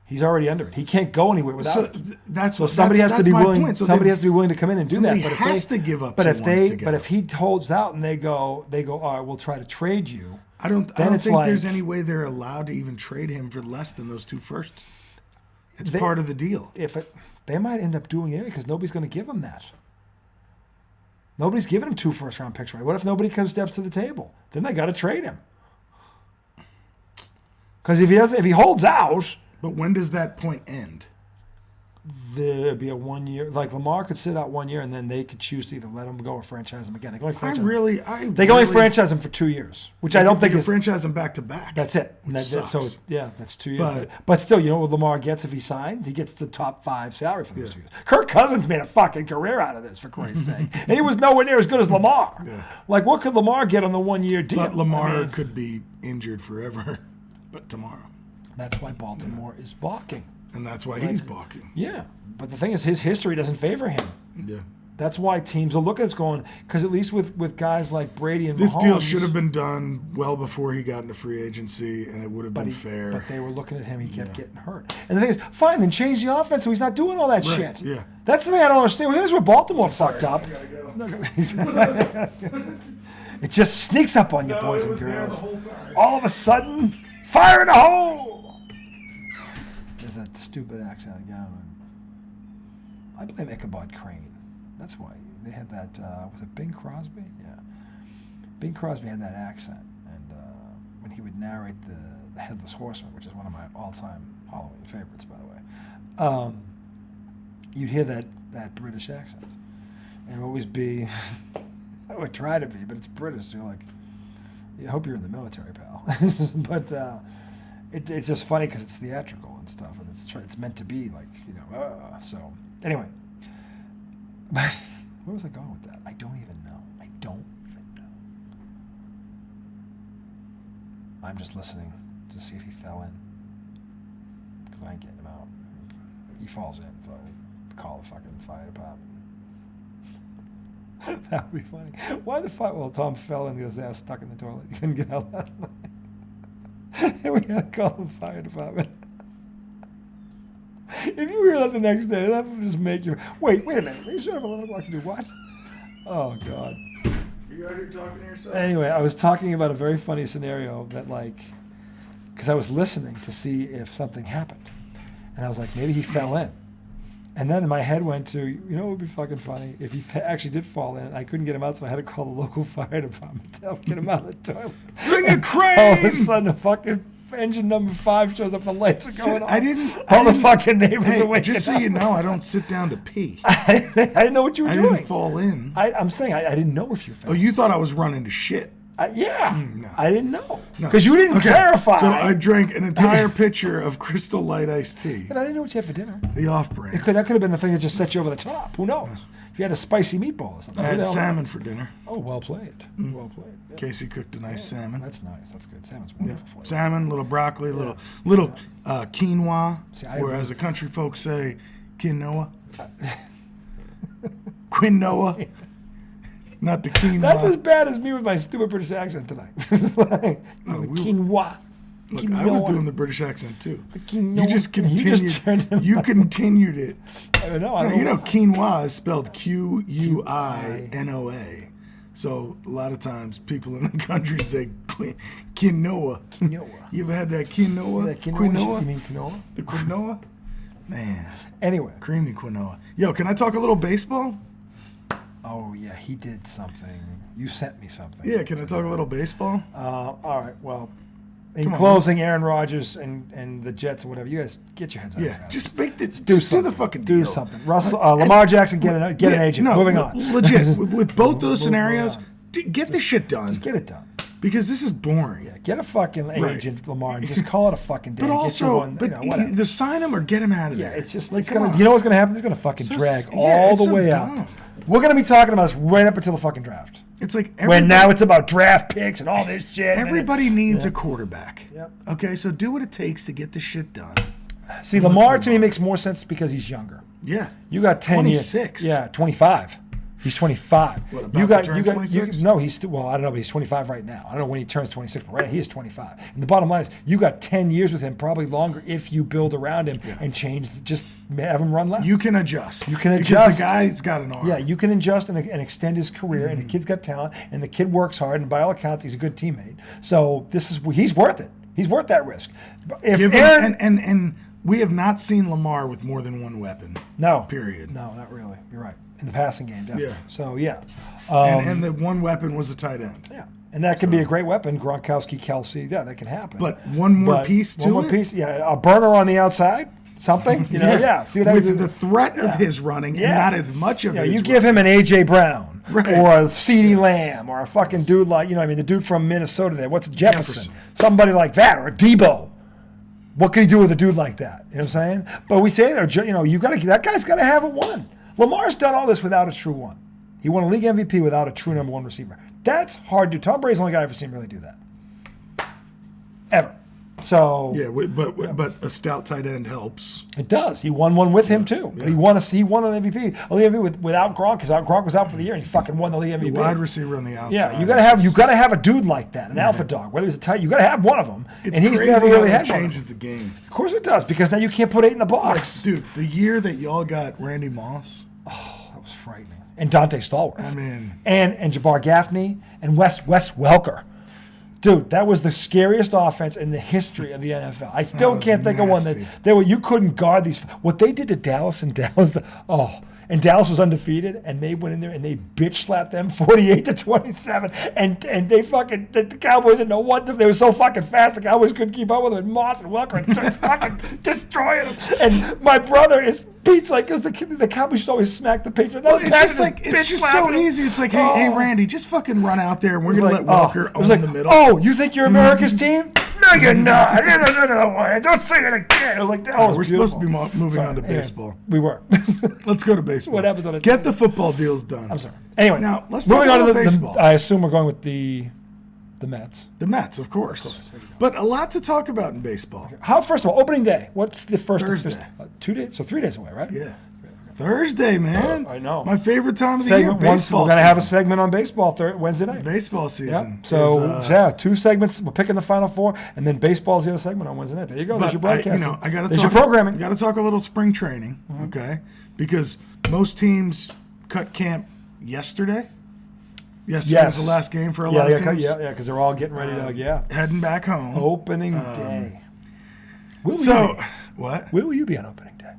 He's already under it. He can't go anywhere without it. So somebody has to be willing. So somebody has to be willing to come in and do that. But has to give up. But if he holds out and they go, all right, we'll try to trade you. I don't think there's any way they're allowed to even trade him for less than those 2 firsts. It's part of the deal. They might end up doing it because nobody's going to give him that. Nobody's giving him 2 first-round picks, right? What if nobody steps to the table? Then they got to trade him. Because if he holds out. But when does that point end? There'd be a 1 year. Like Lamar could sit out 1 year, and then they could choose to either let him go or franchise him again. They can only franchise him for 2 years, which I don't think is franchise him back to back. That's it. Sucks. So that's 2 years. But still, you know what Lamar gets if he signs? He gets the top 5 salary for those 2 years. Kirk Cousins made a fucking career out of this, for Christ's sake, and he was nowhere near as good as Lamar. Yeah. Like, what could Lamar get on the 1 year deal? But Lamar could be injured forever, but tomorrow. That's why Baltimore is balking. And that's why he's balking. Yeah. But the thing is, his history doesn't favor him. Yeah. That's why teams will look at us going, because at least with guys like Brady and this Mahomes, deal should have been done well before he got into free agency, and it would have been fair. But they were looking at him. He kept getting hurt. And the thing is, fine, then change the offense so he's not doing all that shit. Yeah. That's the thing I don't understand. Here's where Baltimore fucked up. It just sneaks up on you, boys and girls. All of a sudden, fire in the hole! There's that stupid accent again. I blame Ichabod Crane. That's why. They had that, was it Bing Crosby? Yeah. Bing Crosby had that accent. And when he would narrate the Headless Horseman, which is one of my all-time Halloween favorites, by the way, you'd hear that British accent. And it would always be, I would try to be, but it's British. You're like, I hope you're in the military, pal. But it's just funny because it's theatrical and stuff, and it's meant to be like, so anyway. But where was I going with that? I don't even know. I'm just listening to see if he fell in, because I ain't getting him out. He falls in, so I'll call the fucking fire department. That would be funny. Why the fuck? Well, Tom fell in and got his ass stuck in the toilet. He couldn't get out last night. And we had to call the fire department. If you hear that the next day, that would just make you... Wait a minute. They should have 11 o'clock to do what? Oh, God. You out here talking to yourself? Anyway, I was talking about a very funny scenario that, because I was listening to see if something happened. And I was like, maybe he fell in. And then my head went to, what would be fucking funny? If he actually did fall in, and I couldn't get him out, so I had to call the local fire department to help get him out of the toilet. Bring a crane! All of a sudden, the fucking engine number 5 shows up, the lights are going on. All the fucking neighbors are waking just so up. you know, I don't sit down to pee. I didn't know what you were doing. I didn't fall in. I'm saying I didn't know if you fell. Oh, you thought I was running to shit. Yeah. No. I didn't know. Because you didn't clarify. So I drank an entire pitcher of Crystal Light iced tea. But I didn't know what you had for dinner. The off-brand. That could have been the thing that just set you over the top. Who knows? If you had a spicy meatball or something. I had salmon for dinner. Oh, well played. Well played. Yeah. Casey cooked a nice salmon. That's nice. That's good. Salmon's wonderful for you. Salmon, little broccoli, little quinoa, whereas the country folks say quinoa. Quinoa. Not the quinoa. That's as bad as me with my stupid British accent tonight. It's like, quinoa. Look, I was doing the British accent too. You just continued. You continued it. I know. Quinoa is spelled Quuinoa. So a lot of times people in the country say quinoa. You ever had that quinoa? Quinoa? You mean quinoa? The quinoa? Man. Anyway. Creamy quinoa. Yo, can I talk a little baseball? Oh, yeah, he did something. You sent me something. Yeah, can I talk a little baseball? All right, well, in closing, Aaron Rodgers and the Jets and whatever, you guys get your heads out. Yeah, just do the fucking deal. Do something. Lamar Jackson, get an agent. No, moving on. Legit, with both those scenarios, get the shit done. Just get it done. Because this is boring. Yeah, get a fucking agent, Lamar, and just call it a fucking day. But also, either sign him or get him out of there. Yeah, it's just, you know what's going to happen? It's going to fucking drag all the way out. We're going to be talking about this right up until the fucking draft. It's like when now it's about draft picks and all this shit. Everybody needs a quarterback. Yep. Okay, so do what it takes to get the shit done. See, Lamar to me makes more sense because he's younger. Yeah. You got 10 years. 26. Yeah, 25. He's 25. What, about to turn 26? No, he's still, well, I don't know, but he's 25 right now. I don't know when he turns 26, but right now he is 25. And the bottom line is, you got 10 years with him, probably longer if you build around him and change, just have him run less. You can adjust. Because the guy's got an arm. Yeah, you can adjust and extend his career, and the kid's got talent, and the kid works hard, and by all accounts, he's a good teammate. So he's worth it. He's worth that risk. If Aaron, and we have not seen Lamar with more than one weapon. No. Period. No, not really. You're right. In the passing game, definitely. Yeah. So, yeah. And the one weapon was a tight end. Yeah. And that can be a great weapon. Gronkowski, Kelsey, yeah, that can happen. But one more piece to it? One more piece, yeah. A burner on the outside, something, See what I mean? With the threat of his running and not as much of his you running. give him an A.J. Brown right. or a CeeDee Lamb or a fucking dude like, the dude from Minnesota there. What's Jefferson? Somebody like that, or a Debo. What can you do with a dude like that? You know what I'm saying? But we say there, that guy's got to have a one. Lamar's done all this without a true one. He won a league MVP without a true number one receiver. That's hard to do. Tom Brady's the only guy I've ever seen really do that. Ever. So but a stout tight end helps. It does. He won one with him too. Yeah. But he won an MVP, without Gronk, because Gronk was out for the year and he fucking won the league MVP. The wide receiver on the outside. Yeah, you gotta have a dude like that, an alpha dog, whether he's a tight. You gotta have one of them, and he's never really had one. Changes the game. Of course it does, because now you can't put 8 in the box. Dude, the year that y'all got Randy Moss. Oh, that was frightening. And Dante Stallworth. I mean, and Jabbar Gaffney and Wes Welker. Dude, that was the scariest offense in the history of the NFL. I still can't think of one that you couldn't guard these. What they did to Dallas and Dallas, and Dallas was undefeated, and they went in there and they bitch slapped them 48-27, and they fucking the Cowboys didn't know what to. They were so fucking fast, the Cowboys couldn't keep up with them. And Moss and Welker just fucking destroying them. And my brother is Pete's like, because the Cowboys should always smack the Patriots. Well, it's just so easy. It's like, hey, Randy, just fucking run out there, and we're gonna let Welker own the middle. Oh, you think you're America's team? No, you're not. No, don't say it again. I was like, we're supposed to be moving on to baseball. We were. Let's go to baseball. What happens on a Get the football deals done. I'm sorry. Anyway, now let's talk about baseball. I assume we're going with the Mets. The Mets, of course. But a lot to talk about in baseball. First of all, opening day. What's the first? Thursday. 2 days. So 3 days away, right? Yeah. Thursday, man. I know. My favorite time of the year, baseball. We're going to have a segment on baseball Wednesday night. Baseball season. Yep. So, 2 segments. We're picking the Final Four, and then baseball's the other segment on Wednesday night. There you go. There's your broadcasting. There's your programming. Got to talk a little spring training, okay? Because most teams cut camp yesterday. Yesterday was the last game for a lot of teams. Yeah, because they're all getting ready to, heading back home. Opening day. What? Where will you be on opening day?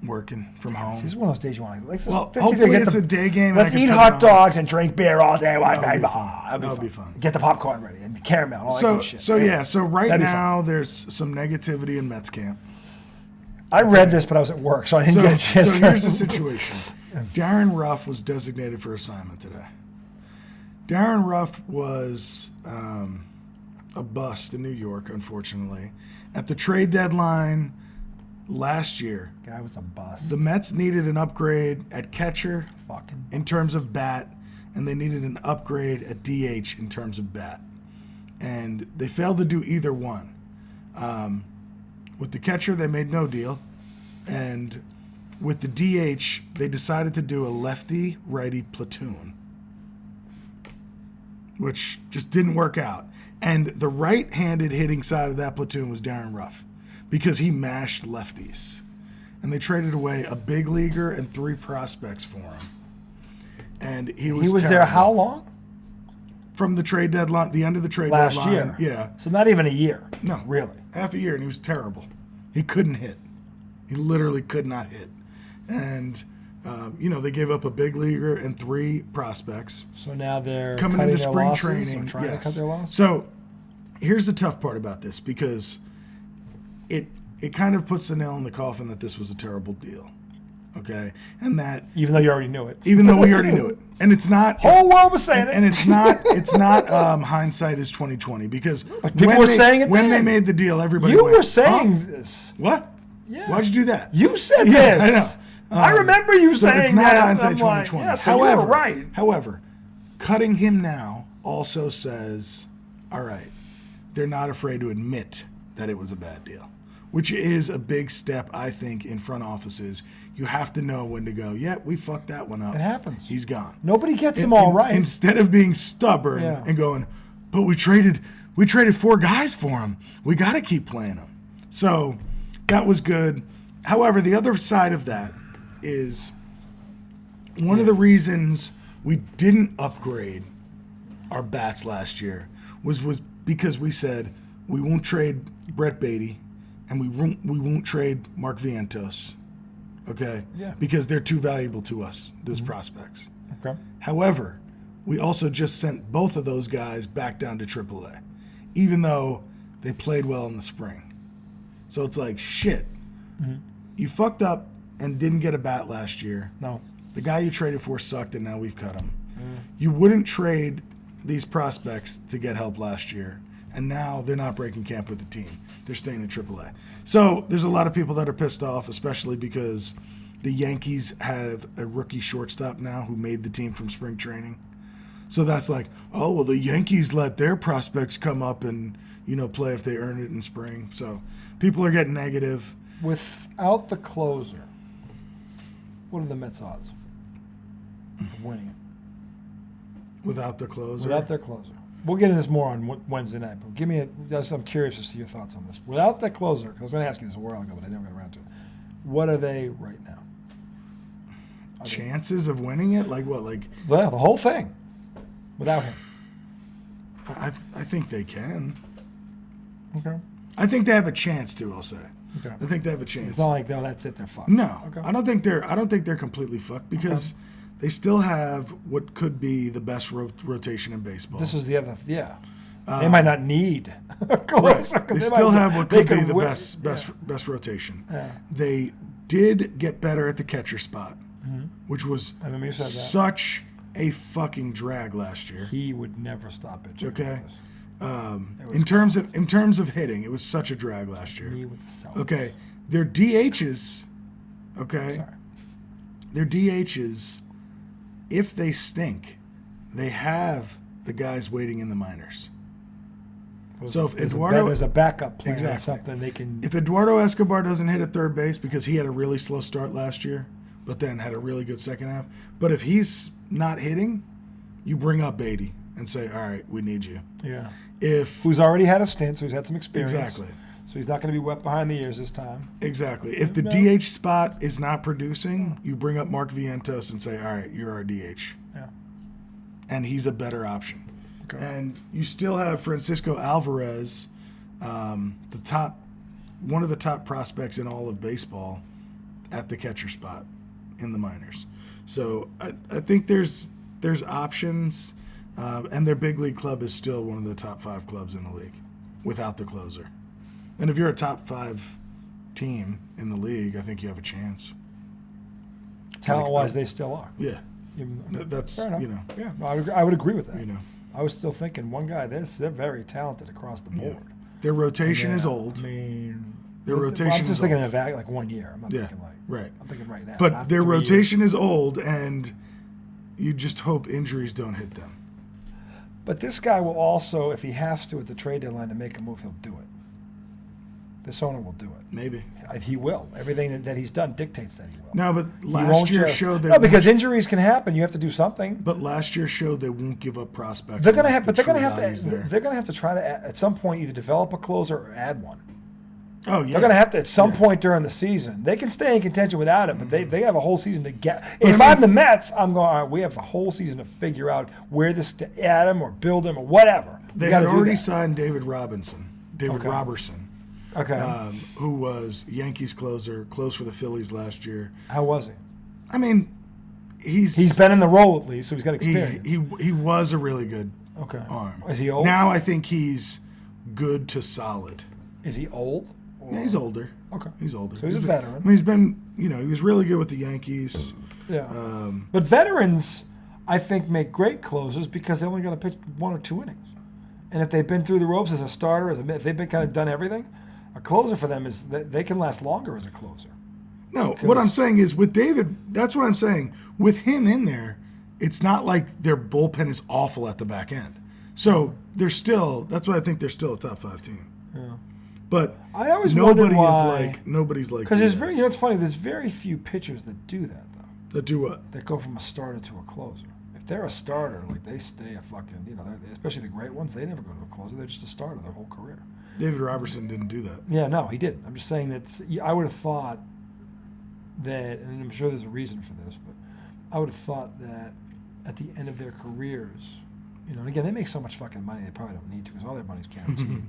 Working from home. This is one of those days you want to like. Hopefully it's a day game. Let's eat hot dogs and drink beer all day. That'll be fun. Get the popcorn ready and the caramel. All that good shit. So right now there's some negativity in Mets camp. I read this, but I was at work, so I didn't get a chance. So here's the situation. Darren Ruff was designated for assignment today. Darren Ruff was a bust in New York, unfortunately. At the trade deadline last year, guy was a bust. The Mets needed an upgrade at catcher in terms of bat, and they needed an upgrade at DH in terms of bat. And they failed to do either one. With the catcher, they made no deal. And with the DH, they decided to do a lefty-righty platoon, which just didn't work out. And the right-handed hitting side of that platoon was Darren Ruff, because he mashed lefties. And they traded away a big leaguer and 3 prospects for him. And he was terrible. There how long? From the trade deadline, the end of the trade deadline. Last year. Yeah. So not even a year. No. Really. Half a year, and he was terrible. He couldn't hit. He literally could not hit. And, they gave up a big leaguer and 3 prospects. So now they're coming into spring training. Trying to cut their losses? So here's the tough part about this, because it kind of puts the nail in the coffin that this was a terrible deal. Okay? And that even though you already knew it. Even though we already knew it. And it's not whole world was saying it. And it's not hindsight is 2020, because people were saying it when they made the deal, everybody were saying this. What? Yeah. Why'd you do that? You said this. I know. I remember you So saying it's not that. hindsight I'm 2020. Like, yeah, so you're right. However, cutting him now also says, all right, they're not afraid to admit that it was a bad deal, which is a big step, I think, in front offices. You have to know when to go, yeah, we fucked that one up. It happens. He's gone. Nobody gets him all right. Instead of being stubborn and going, but we traded 4 guys for him. We got to keep playing him. So that was good. However, the other side of that is one of the reasons we didn't upgrade our bats last year was because we said we won't trade Brett Beatty and we won't trade Mark Vientos. Okay? Yeah. Because they're too valuable to us, those prospects. Okay. However, we also just sent both of those guys back down to AAA, even though they played well in the spring. So it's like, shit. You fucked up and didn't get a bat last year. No. The guy you traded for sucked, and now we've cut him. You wouldn't trade these prospects to get help last year, and now they're not breaking camp with the team. They're staying in AAA. So there's a lot of people that are pissed off, especially because the Yankees have a rookie shortstop now who made the team from spring training. So that's like, oh, well, the Yankees let their prospects come up and, play if they earn it in spring. So people are getting negative. Without the closer, what are the Mets' odds of winning it? Without the closer? Without their closer. We'll get into this more on Wednesday night, but I'm curious as to your thoughts on this. Without the closer, because I was going to ask you this a while ago, but I never got around to it. What are they right now? Chances of winning it? Like what? Well, the whole thing. Without him. I think they can. Okay. I think they have a chance to, I'll say. Okay. I think they have a chance. It's not like, no, that's it, they're fucked. No. Okay. I don't think they're completely fucked because they still have what could be the best rotation in baseball. This is the other, they might not need a closer. Right. They still have what could be the best rotation. Yeah. They did get better at the catcher spot, which was I remember you said that. such a fucking drag last year. He would never stop it. Okay. In terms of hitting, it was such a drag last year. Me with the Celtics. Okay. Their DHs, okay? Sorry. Their DHs, if they stink, they have the guys waiting in the minors. So if there's a backup plan or Exactly. something they can. If Eduardo Escobar doesn't hit at third base because he had a really slow start last year, but then had a really good second half. But if he's not hitting, you bring up Beatty and say, all right, we need you. Yeah. Who's already had a stint, so he's had some experience. Exactly. So he's not going to be wet behind the ears this time. Exactly. If the DH spot is not producing, you bring up Mark Vientos and say, all right, you're our DH. Yeah. And he's a better option. Okay. And you still have Francisco Alvarez, one of the top prospects in all of baseball, at the catcher spot in the minors. So I think there's options, and their big league club is still one of the top 5 clubs in the league without the closer. And if you're a top 5 team in the league, I think you have a chance. Talent-wise, they still are. Yeah. That's, Fair enough. you know. Yeah, I would agree with that. You know. I was still thinking one guy. They're very talented across the board. Their rotation is Yeah, old. I mean, Their I'm rotation just is thinking old. of like 1 year. I'm not Yeah, thinking like right. I'm thinking right now. But not their 3 rotation years. is old, and you just hope injuries don't hit them. But this guy will also, if he has to at the trade deadline to make a move, he'll do it. This owner will do it. Maybe. He will. Everything that he's done dictates that he will. No, but He last won't year just- showed that. No, because injuries can happen. You have to do something. But last year showed they won't give up prospects. They're gonna unless have, the but they're gonna true have value's to. there. They're gonna have to try to at some point either develop a closer or add one. Oh yeah. They're gonna have to at some point during the season. They can stay in contention without it, but they have a whole season to get. If I'm the Mets, I'm going. All right, we have a whole season to figure out where this to add him or build him or whatever. They had already signed David Robertson. Okay. Who was Yankees closer, close for the Phillies last year. How was he? I mean, He's been in the role at least, so he's got experience. he was a really good arm. Is he old? Now I think he's good to solid. Is he old? Yeah, he's older. Okay. He's older. So he's a veteran. I mean, he's been, he was really good with the Yankees. Yeah. But veterans, I think, make great closers because they only got to pitch 1 or 2 innings. And if they've been through the ropes as a starter, if they've been kind of done everything, a closer for them is they can last longer as a closer. No, what I'm saying is with David, that's what I'm saying. With him in there, it's not like their bullpen is awful at the back end. So they're still, that's why I think they're still a top 5 team. Yeah. But I always wondered why. Nobody's like Because it's funny, there's very few pitchers that do that, though. That do what? That go from a starter to a closer. If they're a starter, like they stay a fucking, especially the great ones, they never go to a closer. They're just a starter their whole career. David Robertson didn't do that. Yeah, no, he didn't. I'm just saying that I would have thought that, and I'm sure there's a reason for this, but I would have thought that at the end of their careers, and again, they make so much fucking money, they probably don't need to because all their money's guaranteed,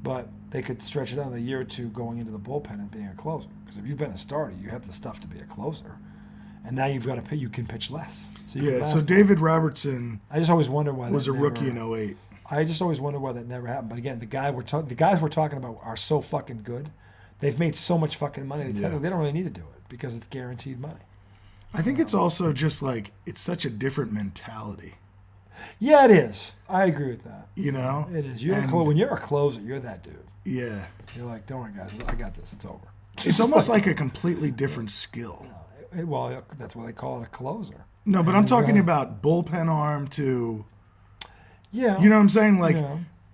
but they could stretch it out a year or two going into the bullpen and being a closer. Because if you've been a starter, you have the stuff to be a closer. And now you've got to you can pitch less. So David Robertson I just always wonder why was a rookie in 08. I just always wonder why that never happened. But again, the guys we're talking about are so fucking good. They've made so much fucking money. They don't really need to do it because it's guaranteed money. I think it's also just like it's such a different mentality. Yeah, it is. I agree with that. It is. When you're a closer, you're that dude. Yeah. You're like, don't worry, guys, I got this. It's over. It's almost like a completely different skill. Well, that's why they call it a closer. No, but I'm talking about bullpen arm to. Yeah. You know what I'm saying? Like,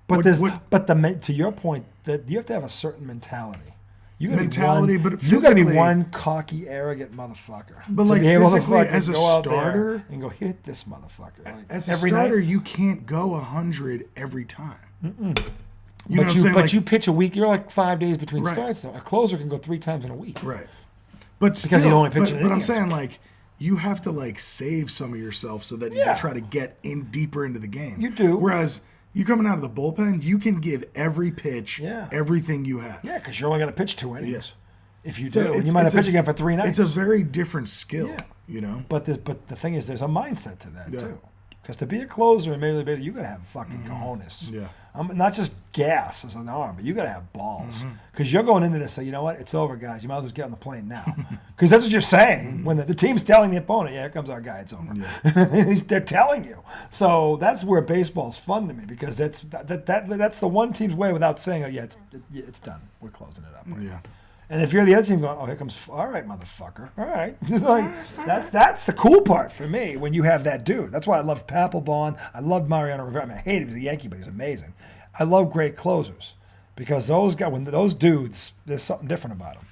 but to your point, that you have to have a certain mentality. You got to be one cocky, arrogant motherfucker. But like physically, as a starter, and go hit this motherfucker. Like, as a starter, you can't go 100 every time. You know what I'm saying? But you pitch a week. You're like 5 days between starts. So a closer can go 3 times in a week. Right. But because still, you only pitch but I'm saying like you have to like save some of yourself so that you can try to get in deeper into the game. You do. Whereas you coming out of the bullpen, you can give every pitch everything you have. Yeah, because you're only going to pitch 2 innings. If you do, and you might have pitched again for 3 nights. It's a very different skill, But the thing is, there's a mindset to that too. Because to be a closer in Major League Baseball, you got to have fucking cojones. Yeah. Not just gas as an arm, but you got to have balls. Because you're going into this, say, you know what, it's over, guys. You might as well get on the plane now. Because that's what you're saying when the team's telling the opponent, here comes our guy, it's over. Yeah. They're telling you. So that's where baseball's fun to me because that's the one team's way without saying, it's done. We're closing it up. Right? Yeah. And if you're the other team going, here comes, all right, motherfucker. All right. Like, that's the cool part for me when you have that dude. That's why I love Papelbon. I love Mariano Rivera. I mean, I hate him. He's a Yankee, but he's amazing. I love great closers because those dudes, there's something different about them.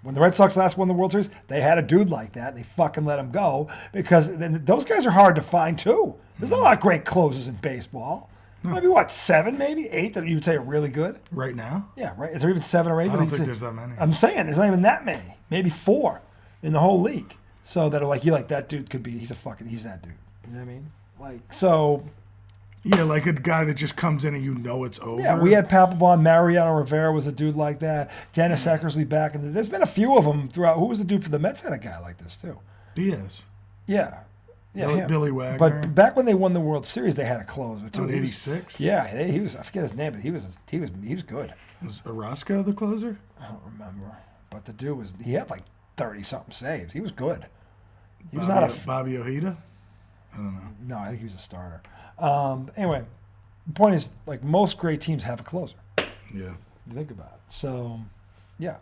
When the Red Sox last won the World Series, they had a dude like that. They fucking let him go because those guys are hard to find too. There's not a lot of great closers in baseball. No. Maybe 7, maybe 8 that you would say are really good right now. Yeah, right. Is there even 7 or 8? I don't think there's that many. I'm saying there's not even that many. Maybe 4 in the whole league. So that are like that dude could be. He's that dude. You know what I mean? Like so. Yeah, like a guy that just comes in and it's over. Yeah, we had Papelbon. Mariano Rivera was a dude like that. Dennis Eckersley back in there's been a few of them throughout. Who was the dude for the Mets? Had a guy like this too. Diaz. Yeah. Yeah, Billy Wagner. But back when they won the World Series, they had a closer too. In '86. Yeah, he was. I forget his name, but he was good. Was Orozco the closer? I don't remember, but the dude he had like 30-something saves. He was good. He was not a Bobby Ojeda. I don't know. No, I think he was a starter. Anyway, the point is, like most great teams have a closer. Yeah. You think about it. So, yeah.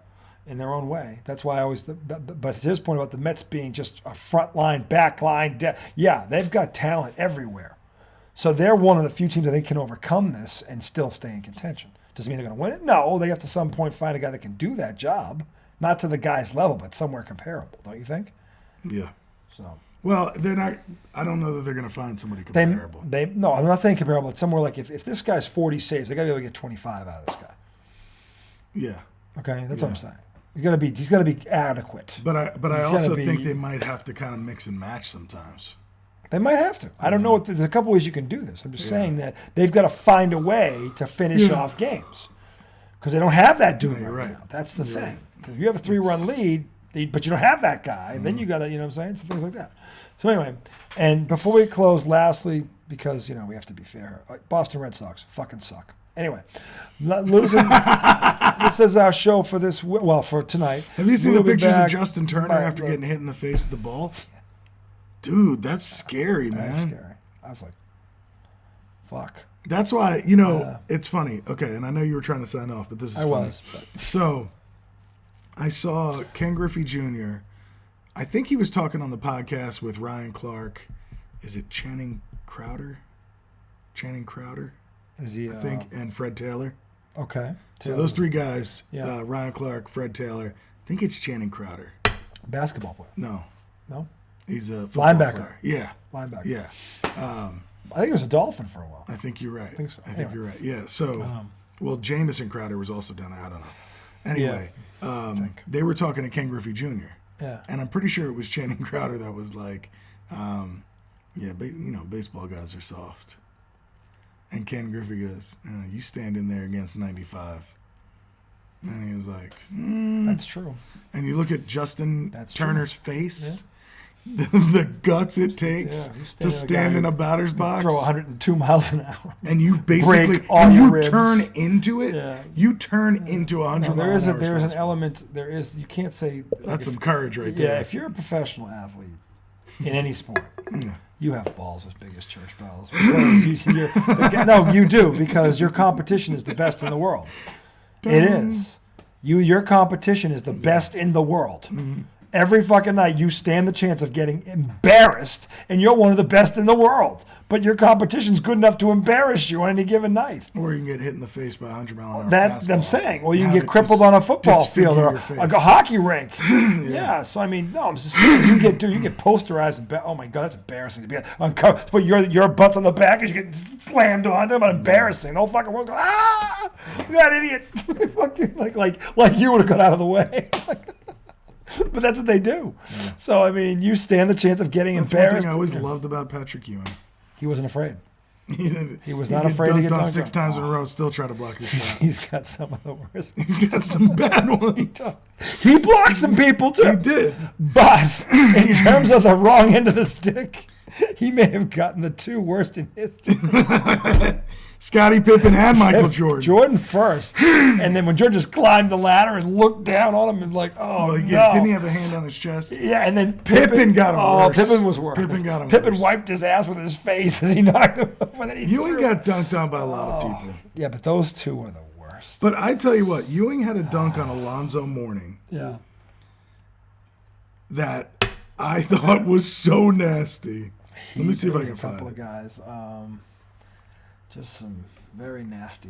In their own way. That's why I always. But to his point about the Mets being just a front line, back line, they've got talent everywhere. So they're one of the few teams that they can overcome this and still stay in contention. Doesn't mean they're going to win it. No, they have to some point find a guy that can do that job, not to the guy's level, but somewhere comparable. Don't you think? Yeah. So. Well, they're not. I don't know that they're going to find somebody comparable. No, I'm not saying comparable. It's somewhere like if this guy's 40 saves, they got to be able to get 25 out of this guy. Yeah. Okay, that's what I'm saying. He's got to be adequate. But I also think they might have to kind of mix and match sometimes. They might have to. I don't know. There's a couple ways you can do this. I'm just saying that they've got to find a way to finish off games because they don't have that dude right now. That's the thing. Because if you have a 3-run lead, but you don't have that guy, then you got to, you know what I'm saying? So things like that. So anyway, and before we close, lastly, because, we have to be fair, Boston Red Sox fucking suck. Anyway, losing. This is our show for for tonight. Have you seen the pictures of Justin Turner after getting hit in the face with the ball? Dude, that's scary, man. That's scary. I was like, fuck. That's why, it's funny. Okay, and I know you were trying to sign off, but this is funny. But. So, I saw Ken Griffey Jr. I think he was talking on the podcast with Ryan Clark. Is it Channing Crowder? Is he? I think, and Fred Taylor. Okay. So those three guys, Yeah. Ryan Clark, Fred Taylor. I think it's Channing Crowder. Basketball player. No, he's a football Linebacker. player. Yeah, Linebacker. yeah. I think he was a Dolphin for a while. I think you're right. I think so. I think Anyway. you're right. Yeah. So, well, Jamison Crowder was also down there. I don't know. Anyway, they were talking to Ken Griffey Jr. Yeah. And I'm pretty sure it was Channing Crowder that was like, baseball guys are soft. And Ken Griffey goes, you stand in there against 95. And he was like, That's true. And you look at Justin Turner's face, Yeah. the guts it takes to stand in a batter's box. Throw 102 miles an hour. And you basically, Break all and your you ribs. turn into it. Yeah. You turn into 100 There miles is an hour. an element. You can't say. That's some courage right there. Yeah, if you're a professional athlete in any sport, you have balls as big as church bells. Because no, you do, because your competition is the best in the world. It is. Your competition is the best in the world. Mm-hmm. Every fucking night you stand the chance of getting embarrassed, and you're one of the best in the world. But your competition's good enough to embarrass you on any given night. Or you can get hit in the face by a 100-mile-an-hour That I'm fastball. saying. Or you can Have get it crippled on a football disfigure field or your face. a hockey rink. Yeah. So I mean, no, I'm just saying, you get posterized. Oh my God, that's embarrassing to be uncovered. To put your butts on the back and you get slammed on them. Embarrassing. The whole fucking world goes, that idiot. Fucking like you would have got out of the way. But that's what they do. Yeah. So I mean, you stand the chance of getting That's embarrassed. one thing I always loved about Patrick Ewing. He wasn't afraid. He was not afraid to get dunked on dunked 6 on. times in a row, still try to block his shot. He's got some of the worst. He's got some bad ones. He blocked some people too. He did. But in terms of the wrong end of the stick, he may have gotten the 2 worst in history. Scottie Pippen and Michael Jordan. Jordan first. And then when Jordan just climbed the ladder and looked down on him and like, no. Didn't he have a hand on his chest? Yeah, and then Pippen got him worse. Pippen was worse. Pippen got him Pippen worse. wiped his ass with his face as he knocked him over. And then he Ewing threw. got dunked on by a lot of people. Yeah, but those 2 were the worst. But I tell you what, Ewing had a dunk on Alonzo Mourning Yeah. that I thought was so nasty. Let me see if I can a couple find of it. guys. Just some very nasty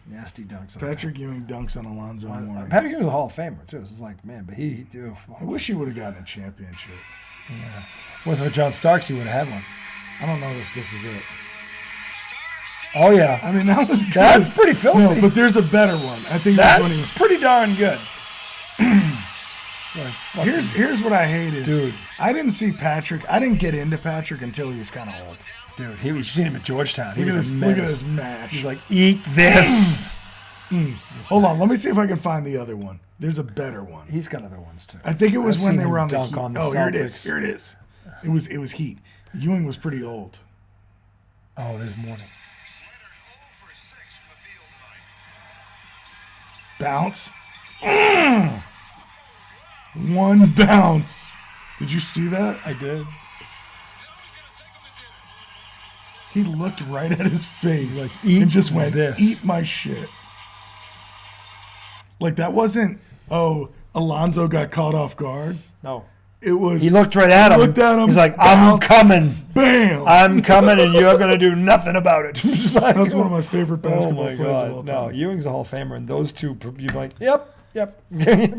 dunks. Patrick Ewing dunks on Alonzo Mourning. Patrick Ewing's a Hall of Famer too. This is like, man, but he do. I wish he would have gotten a championship. Yeah. Wasn't for John Starks, he would have had one. I don't know if this is it. Oh yeah, I mean, that was good. that's pretty filthy. No, but there's a better one. I think that's when he was. pretty darn good. Here's what I hate is, Dude. I didn't see Patrick. I didn't get into Patrick until he was kind of old. Dude, you've seen him at Georgetown. He Look was at a this, look at menace. this mash. He's like, eat this. Hold on, let me see if I can find the other one. There's a better one. He's got other ones too. I think it was I've when seen they were him on the dunk Heat. on the Here it is. Celtics. Here it is. It was Heat. Ewing was pretty old. Oh, there's morning. Bounce. One bounce. Did you see that? I did. He looked right at his face Like, eat and just went, this. eat my shit. Like, that wasn't, Alonzo got caught off guard. No. It was. He looked right at him. Looked at him. He's like, I'm bounced, coming. Bam. I'm coming, and you're going to do nothing about it. Like, That's one of my favorite basketball oh my plays God. of all No, time. Ewing's a Hall of Famer, and those 2, you'd be like, yep. Okay.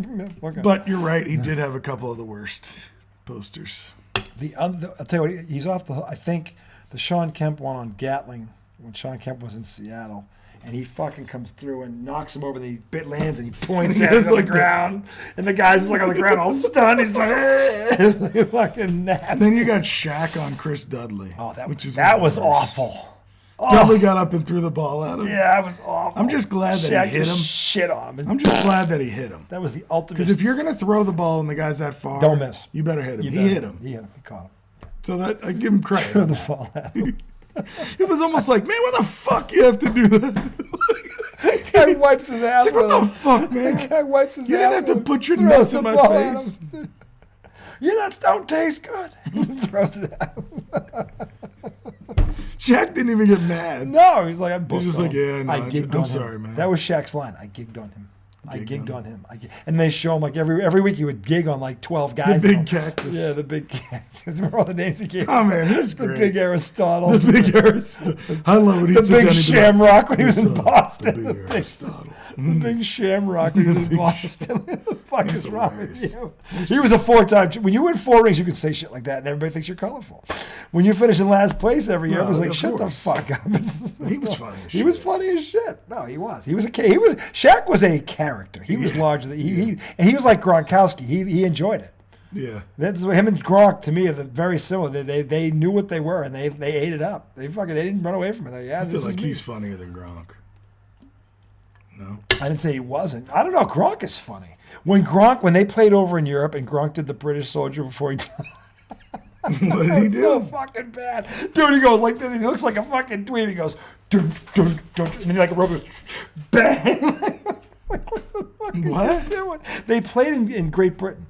But you're right. He did have a couple of the worst posters. I'll tell you what, he's off the. I think the Sean Kemp one on Gatling when Sean Kemp was in Seattle, and he fucking comes through and knocks him over, and he lands, and he points at him on the ground, and the guy's just like on the ground all stunned. He's like, it's like fucking nasty. And then you got Shaq on Chris Dudley. Oh, that which was awful. Dudley got up and threw the ball at him. Yeah, that was awful. I'm just glad that Shaq he hit him. Shit on him. I'm just glad that he hit him. That was the ultimate. Because if you're going to throw the ball and the guy's that far, Don't miss. You better hit him. You He better- hit him. He hit him. He caught him. So that I give him Threw credit. the ball at him. It was almost like, man, what the fuck you have to do that? Guy wipes his ass. It's like, what with the fuck, him. man? The guy wipes his You ass. didn't have to with put your him, nuts throws in the my ball at face. him. Your nuts don't taste good. Throws it at him. Shaq didn't even get mad. No, he's like, I'm He's just like, yeah, no, I gigged I'm on sorry, him. man. That was Shaq's line. I gigged on him. I gigged on him. And they show him like every week he would gig on like 12 guys. The big cactus. Yeah, the big cactus. Remember all the names he gave? Oh man, he's the great. big Aristotle. The big Aristotle. I love what he The said. big Shamrock when he was in "What's up, Boston. The big Aristotle. The big Shamrock when he was in Boston. What the fuck He's is wrong with hilarious. you? He was a 4-time. When you win 4 rings, you can say shit like that, and everybody thinks you're colorful. When you finish in last place every year, No, everyone's like, of "Shut course. the fuck up." He was funny as He shit. was funny as shit. No, he was. He was Shaq was a character. He was larger than he was like Gronkowski. He enjoyed it. Yeah. That's what him and Gronk to me are very similar. They knew what they were and they ate it up. They didn't run away from it. Like, yeah, I this feel is like me. he's funnier than Gronk. No. I didn't say he wasn't. I don't know. Gronk is funny. When they played over in Europe and Gronk did the British soldier before he What did he do? so fucking bad. Dude, he goes like this. He looks like a fucking dweeb. He goes, dun, dun, dun, and then like a robot, bang. Like, what the fuck What? are you doing? They played in Great Britain,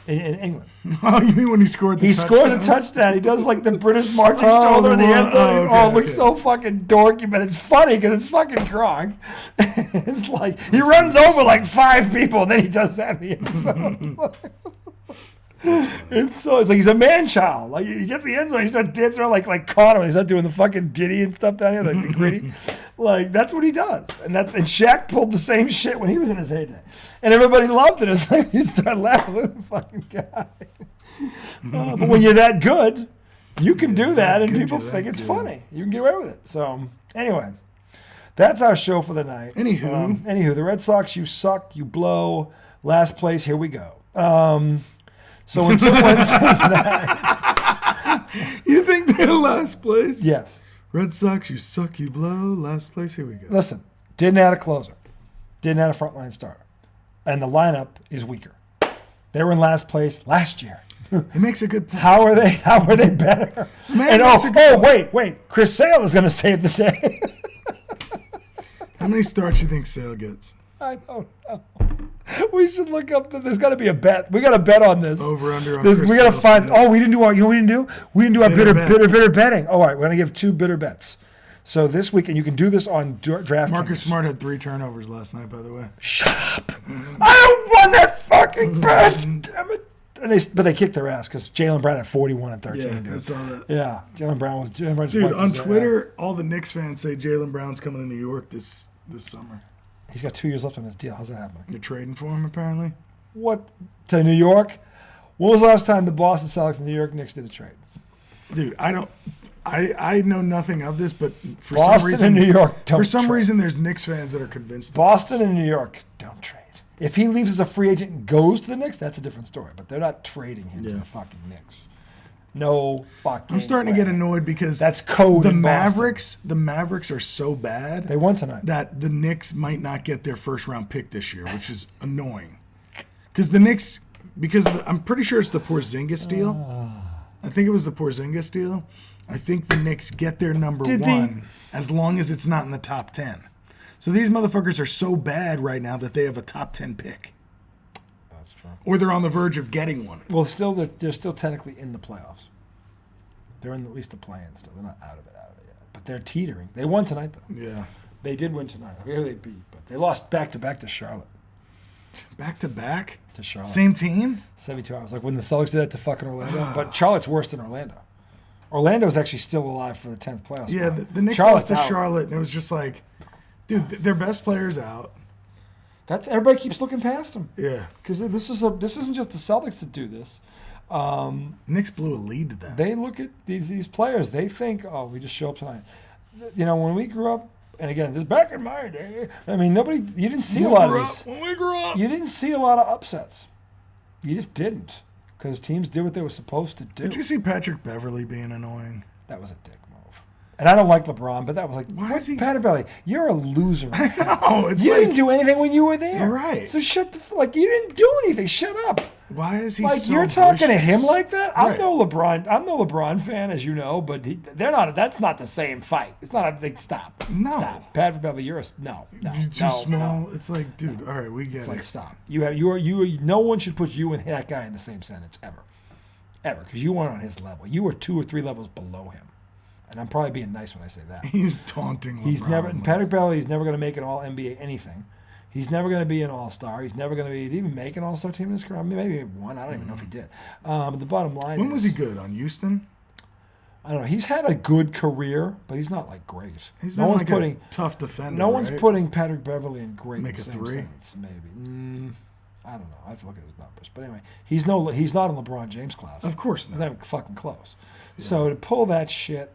in England. Oh, you mean when he scored the He touchdown? scores a touchdown. He does like the British marching Oh, shoulder in the the end one- zone. oh, okay, it looks okay. so fucking dorky, but it's funny because it's fucking Gronk. It's like he runs over like 5 people and then he does that in the end zone. It's like he's a man child. Like he gets the end zone, he starts dancing around like Connor. He's not doing the fucking ditty and stuff down here, like the gritty. Like that's what he does. And Shaq pulled the same shit when he was in his heyday, and everybody loved it. It's like you start laughing at the fucking guy. But when you're that good, you can do that, and people think it's funny. You can get away with it. So anyway, that's our show for the night. Anywho, The Red Sox, you suck, you blow. Last place, here we go. So until Wednesday night. You think they're last place? Yes. Red Sox, you suck, you blow. Last place, here we go. Listen, didn't add a closer. Didn't add a frontline starter. And the lineup is weaker. They were in last place last year. He makes a good point. How are they better? Man, And wait. Chris Sale is going to save the day. How many starts you think Sale gets? I don't know. We should look up. There's got to be a bet. We got to bet on this. Over, under on We Chris got to Sale's find. stats. Oh, we didn't do our. You know what we didn't do? We didn't do our Bitter bitter bets. betting. All right, we're gonna give 2 bitter bets. So this week, and you can do this on DraftKings. Marcus Smart had 3 turnovers last night, by the way. Shut up! I don't want that fucking bet. Damn it! But they kicked their ass because Jaylen Brown had 41 and 13. Yeah, dude. I saw that. Yeah, Jaylen Brown just Dude, wiped on his ass. Twitter, all the Knicks fans say Jaylen Brown's coming to New York this summer. He's got 2 years left on his deal. How's that happening? You're trading for him, apparently. What to New York? When was the last time the Boston Celtics and the New York Knicks did a trade? Dude, I know nothing of this, but for Boston some reason, and New York don't for some trade. reason, there's Knicks fans that are convinced. of Boston this. and New York don't trade. If he leaves as a free agent and goes to the Knicks, that's a different story. But they're not trading him to Yeah. the fucking Knicks. No fucking. I'm starting to get annoyed because That's code. the in Boston. Mavericks are so bad They won tonight. that the Knicks might not get their first round pick this year, which is annoying. Because the Knicks, I'm pretty sure it's the Porzingis deal. I think it was the Porzingis deal. I think the Knicks get their number Did they- 1 as long as it's not in the top 10. So these motherfuckers are so bad right now that they have a top 10 pick. That's true. Or they're on the verge of getting one. Well, still they're still technically in the playoffs. They're in at least the play-in still. They're not out of it yet. But they're teetering. They won tonight though. Yeah. They did win tonight. I hear they beat, but they lost back to back to Charlotte. Back to back? To Charlotte. Same team? 72 hours. Like when the Celtics did that to fucking Orlando. But Charlotte's worse than Orlando. Orlando's actually still alive for the 10th playoff Yeah, spot. the Knicks Charlotte's lost to out. Charlotte, and it was just like, dude, their best player's out. That's everybody keeps looking past them Yeah. because this isn't just the Celtics that do this. Knicks blew a lead to them. They look at these players. They think, oh, we just show up tonight. You know, when we grew up, and again, this back in my day. I mean, you didn't see a lot of these. When we grew up. You didn't see a lot of upsets. You just didn't because teams did what they were supposed to do. Did you see Patrick Beverly being annoying? That was a dick move. And I don't like LeBron, but that was like, Why what, is he- Patrick Beverly? You're a loser. No, it's You like, didn't do anything when you were there. Right. So shut the like. You didn't do anything. Shut up. why is he Like so you're talking to boisterous? him like that? Right. I'm no LeBron fan, as you know, but they're not. That's not the same fight. It's not a big stop. No. Stop. Patrick Beverly, you're no. You're too small. It's like, dude, all right, we get It's it. like stop. You are. No one should put you and that guy in the same sentence ever, because you weren't on his level. You were 2 or 3 levels below him, and I'm probably being nice when I say that. He's taunting LeBron. He's never. Patrick Beverly is never going to make an All NBA anything. He's never going to be an all-star. He's never going to be. Did he even make an all-star team in his career? I mean, maybe one. I don't even know if he did. But the bottom line When is, was he good? On Houston? I don't know. He's had a good career, but he's not like great. He's been like a tough defender. No one's right? putting Patrick Beverly in great. Make a same three? sentence, maybe. I don't know. I have to look at his numbers. But anyway, he's not in LeBron James class. Of course He's not. not even fucking close. Yeah. So to pull that shit.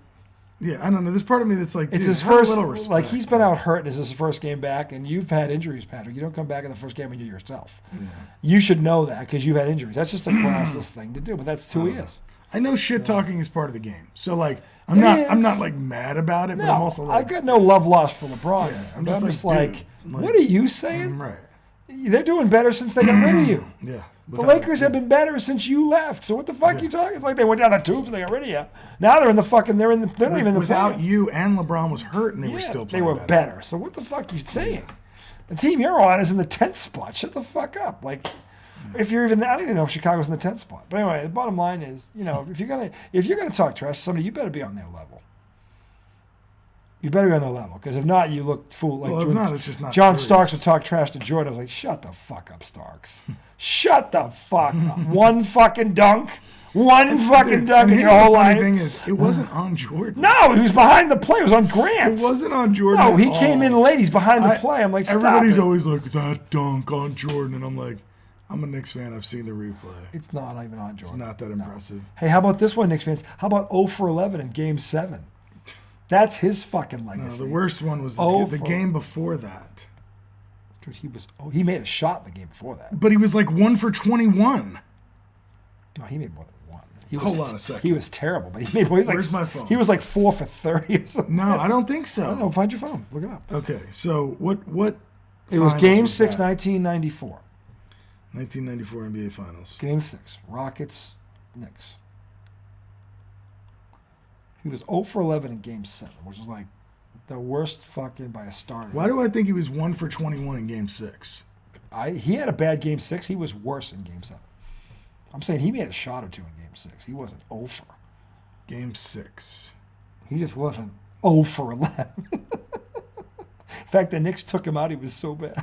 Yeah, I don't know. There's part of me that's like, It's dude, his have a first. little respect. Like he's been out hurt. And this is his first game back, and you've had injuries, Patrick. You don't come back in the first game when you're yourself. Yeah. You should know that because you've had injuries. That's just a classless thing to do. But that's who he is. I know shit talking is part of the game. So like, I'm not like mad about it, but I'm also like, I got no love lost for LeBron. Yeah, I'm just dude, like, what are you saying? Right. They're doing better since they got rid of you. Yeah. The Lakers have been better since you left. So what the fuck are you talking? It's like they went down the tubes and they got rid of you. Now they're in the fucking. They're not even in the. Without you and LeBron was hurt, and they were still playing. They were better. So what the fuck are you saying? The team you're on is in the 10th spot. Shut the fuck up. Like, if you're even, I don't even know if Chicago's in the 10th spot. But anyway, the bottom line is, if you're gonna talk trash to somebody, you better be on their level. You better be on their level, because if not, you look fool. Like well, if not, it's just not John serious. Starks would talk trash to Jordan. I was like, shut the fuck up, Starks. Shut the fuck up. One fucking dunk. One fucking dunk in your whole life. The thing is, it wasn't on Jordan. No, he was behind the play. It was on Grant. It wasn't on Jordan. No, he came in late. He's behind the play. I'm like, stop everybody's it. always like, that dunk on Jordan. And I'm like, I'm a Knicks fan. I've seen the replay. It's not even on Jordan. It's not that impressive. Hey, how about this one, Knicks fans? How about 0 for 11 in Game 7? That's his fucking legacy. No, the worst one was the game before that. Dude, he made a shot in the game before that. But he was like 1 for 21. No, he made more than one. Hold on a second. He was terrible, but he made more. Where's my phone? He was like 4 for 30 or something. No, I don't think so. I don't know. Find your phone. Look it up. Okay, so what? It was Game 6, 1994. 1994 NBA Finals. Game 6, Rockets, Knicks. He was 0 for 11 in Game 7, which was like the worst fucking by a starter. Why do I think he was 1 for 21 in Game 6? He had a bad Game 6. He was worse in Game 7. I'm saying he made a shot or two in Game 6. He wasn't 0 for. Game 6. He just wasn't 0 for 11. In fact, the Knicks took him out. He was so bad.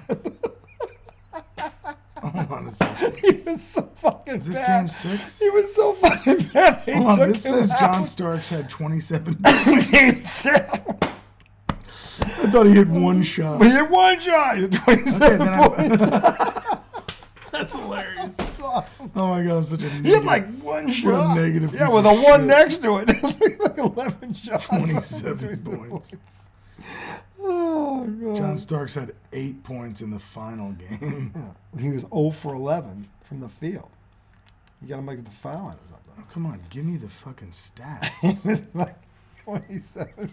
Hold on a second. He was so fucking bad. Is this Game 6? He was so fucking bad. Hold on, this says John Starks had 27 Game 7. I thought he hit one shot. He hit one shot. He had 27 points. That's hilarious. That's awesome. Oh my god, I'm such a negative. He had like one shot. negative Yeah, piece with of a one shit. next to it. Like 11 shots. 27 points. Oh, God. John Starks had 8 points in the final game. He was 0 for 11 from the field. You got to make the foul on or something. Oh, come on, give me the fucking stats. Like 27.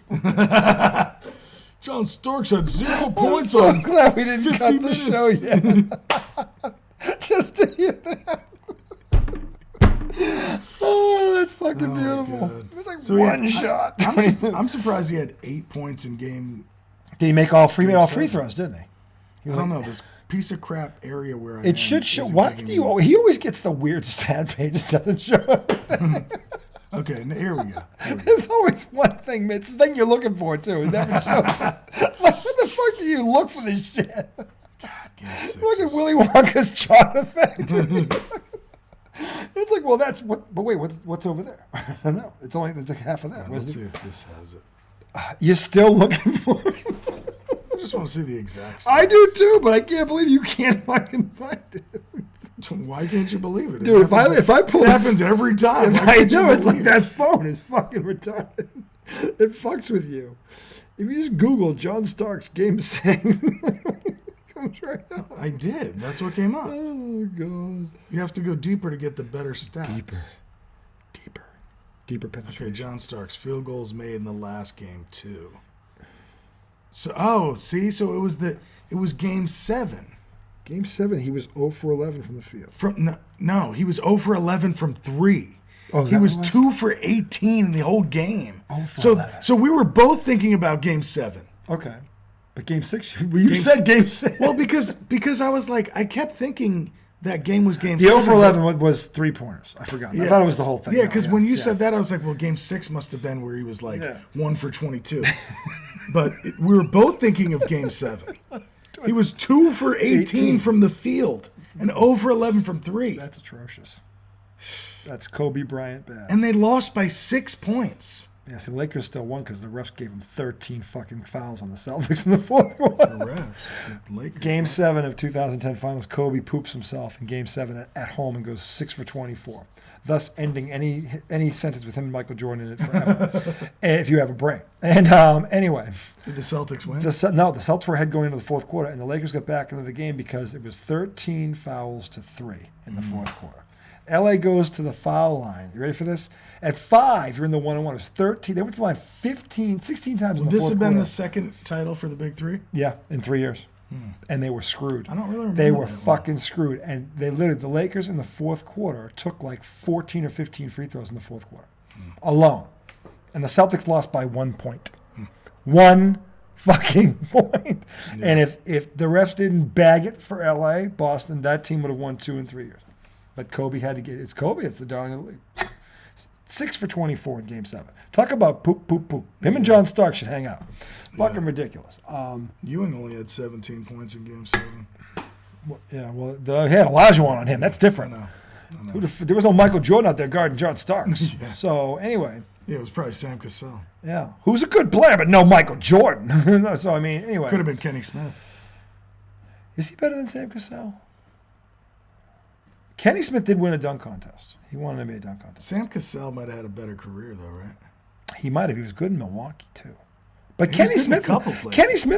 John Starks had 0 I'm points so on glad we didn't 50 cut the minutes. show yet. Just to hear that. Oh, that's fucking beautiful. God. It was like So one shot. I'm surprised he had 8 points in game. Did he make all free? Made all free throws, didn't he? I don't know, this piece of crap area where I am It should show. isn't Why giving do you? me- He always gets the weird stat page. It doesn't show. Okay, here we go. There's always one thing. It's the thing you're looking for too. It never shows. Like, what the fuck do you look for this shit? Game 6 Look at was- Willy Wonka's chart effect. It's like, well, that's what. But wait, what's over there? I don't know. It's like half of that. Let's see if this has it. You're still looking for it. I just want to see the exact. I stats. do too, but I can't believe you can't fucking find it. Why can't you believe it? Dude, if I pull it this- happens every time. If Why I can't you know, it's like believe that phone is fucking retarded. It fucks with you. If you just Google John Starks game 6, it comes right up. I did. That's what came up. Oh, God. You have to go deeper to get the better stats. Deeper penetration. Okay, John Starks, field goals made in the last game, 2. So, see? So it was game 7. Game 7, he was 0 for 11 from the field. No, he was 0 for 11 from 3. Oh, he was 2 for 18 in the whole game. 0 for So 11. so we were both thinking about game 7. Okay. But game 6, you said game 6. Well, because I was like, I kept thinking that game was game the 7. 0 for 11 was 3-pointers. I forgot. I thought it was the whole thing. Yeah, because when you said that, I was like, well, game 6 must have been where he was like 1 for 22. But we were both thinking of game 7. He was 2 for 18 from the field and 0 for 11 from 3. That's atrocious. That's Kobe Bryant bad. And they lost by 6 points. Yeah, see, the Lakers still won because the refs gave them 13 fucking fouls on the Celtics in the fourth quarter. The refs. The Lakers. Game 7 of 2010 Finals, Kobe poops himself in Game 7 at home and goes 6 for 24, thus ending any sentence with him and Michael Jordan in it forever, if you have a brain. And anyway. Did the Celtics win? The Celtics were ahead going into the fourth quarter, and the Lakers got back into the game because it was 13 fouls to 3 in the fourth quarter. LA goes to the foul line. You ready for this? At 5, you're in the 1-on-1. It was 13. They went to the line 16 times in the fourth quarter. Would this have been the second title for the Big Three? Yeah, in 3 years. And they were screwed. I don't really remember. They were fucking screwed. And they literally, the Lakers in the fourth quarter took like 14 or 15 free throws in the fourth quarter alone. And the Celtics lost by 1 point. 1 fucking point. Yeah. And if the refs didn't bag it for LA, Boston, that team would have won 2 in 3 years. But Kobe had to get it's Kobe. It's the darling of the league. 6 for 24 in Game 7. Talk about poop, poop, poop. Him and John Stark should hang out. Fucking ridiculous. Ewing only had 17 points in Game 7. He had Elijah on him. That's different. I know. There was no Michael Jordan out there guarding John Starks. Yeah. So anyway. Yeah, it was probably Sam Cassell. Yeah. Who's a good player, but no Michael Jordan. So, I mean, anyway. Could have been Kenny Smith. Is he better than Sam Cassell? Kenny Smith did win a dunk contest. He won an NBA dunk contest. Sam Cassell might have had a better career, though, right? He might have. He was good in Milwaukee, too. But Kenny Smith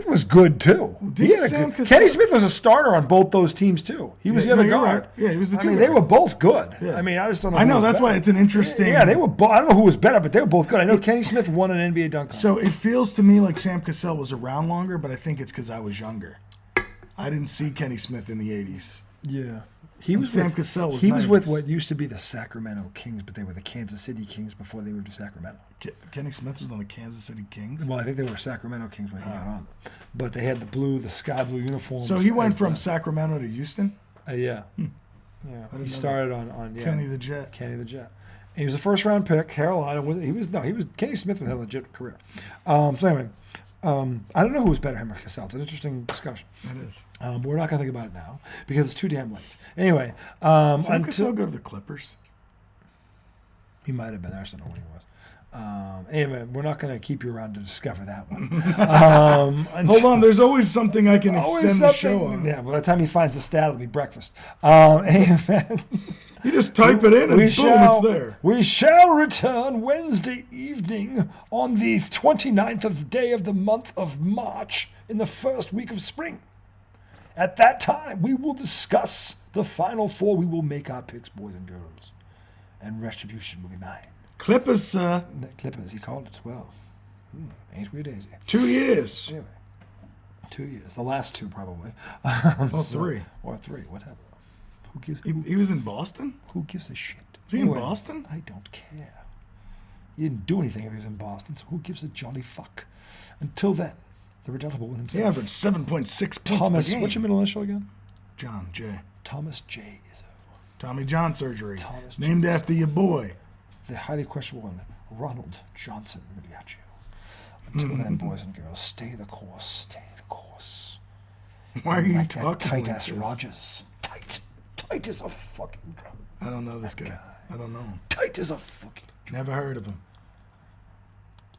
was good, too. Kenny Smith was a starter on both those teams, too. He was the other guard. Right. Yeah, he was the two. I mean, they were both good. Yeah. I mean, I just don't know. I know, that's why it's an interesting... Yeah, they were both. I don't know who was better, but they were both good. I know Kenny Smith won an NBA dunk contest. So it feels to me like Sam Cassell was around longer, but I think it's because I was younger. I didn't see Kenny Smith in the 80s. Yeah. Sam Cassell was He was with what used to be the Sacramento Kings, but they were the Kansas City Kings before they were to Sacramento. Kenny Smith was on the Kansas City Kings? Well, I think they were Sacramento Kings when he got on them. But they had the sky blue uniforms. So he went from Sacramento to Houston? Yeah. Yeah. He started on Kenny the Jet. Kenny the Jet. And he was a first-round pick. Carolina. Kenny Smith had a legit career. So anyway, I don't know who was better, him or Cassell. It's an interesting discussion. It is. We're not going to think about it now because it's too damn late. Anyway. Did Cassell go to the Clippers? He might have been. I just don't know what he was. Anyway, we're not going to keep you around to discover that one. Hold on. There's always something I can extend the show on. Yeah, by the time he finds the stat, it'll be breakfast. Amen. You just type it in and boom, it's there. We shall return Wednesday evening on the 29th day of the month of March in the first week of spring. At that time, we will discuss the Final Four. We will make our picks, boys and girls. And retribution will be mine. Clippers, sir. Clippers, he called it 12. Ain't we daisy. 2 years. Anyway, 2 years. The last 2, probably. Or 3. Or 3, whatever. Who gives? He was in Boston? Who gives a shit? Was he in Boston? I don't care. He didn't do anything if he was in Boston, so who gives a jolly fuck? Until then, the redoubtable one himself. He averaged 7.6 points Thomas, per game. what's your middle initial again? John J. Thomas J. Izzo. Tommy John surgery. Thomas named after your boy. The highly questionable one, Ronald Johnson Ridiaccio. Until then, boys and girls, stay the course. Stay the course. Why are you talking tight like ass this? Rodgers. Tight as a fucking drum. I don't know this guy. I don't know him. Tight as a fucking drum. Never heard of him.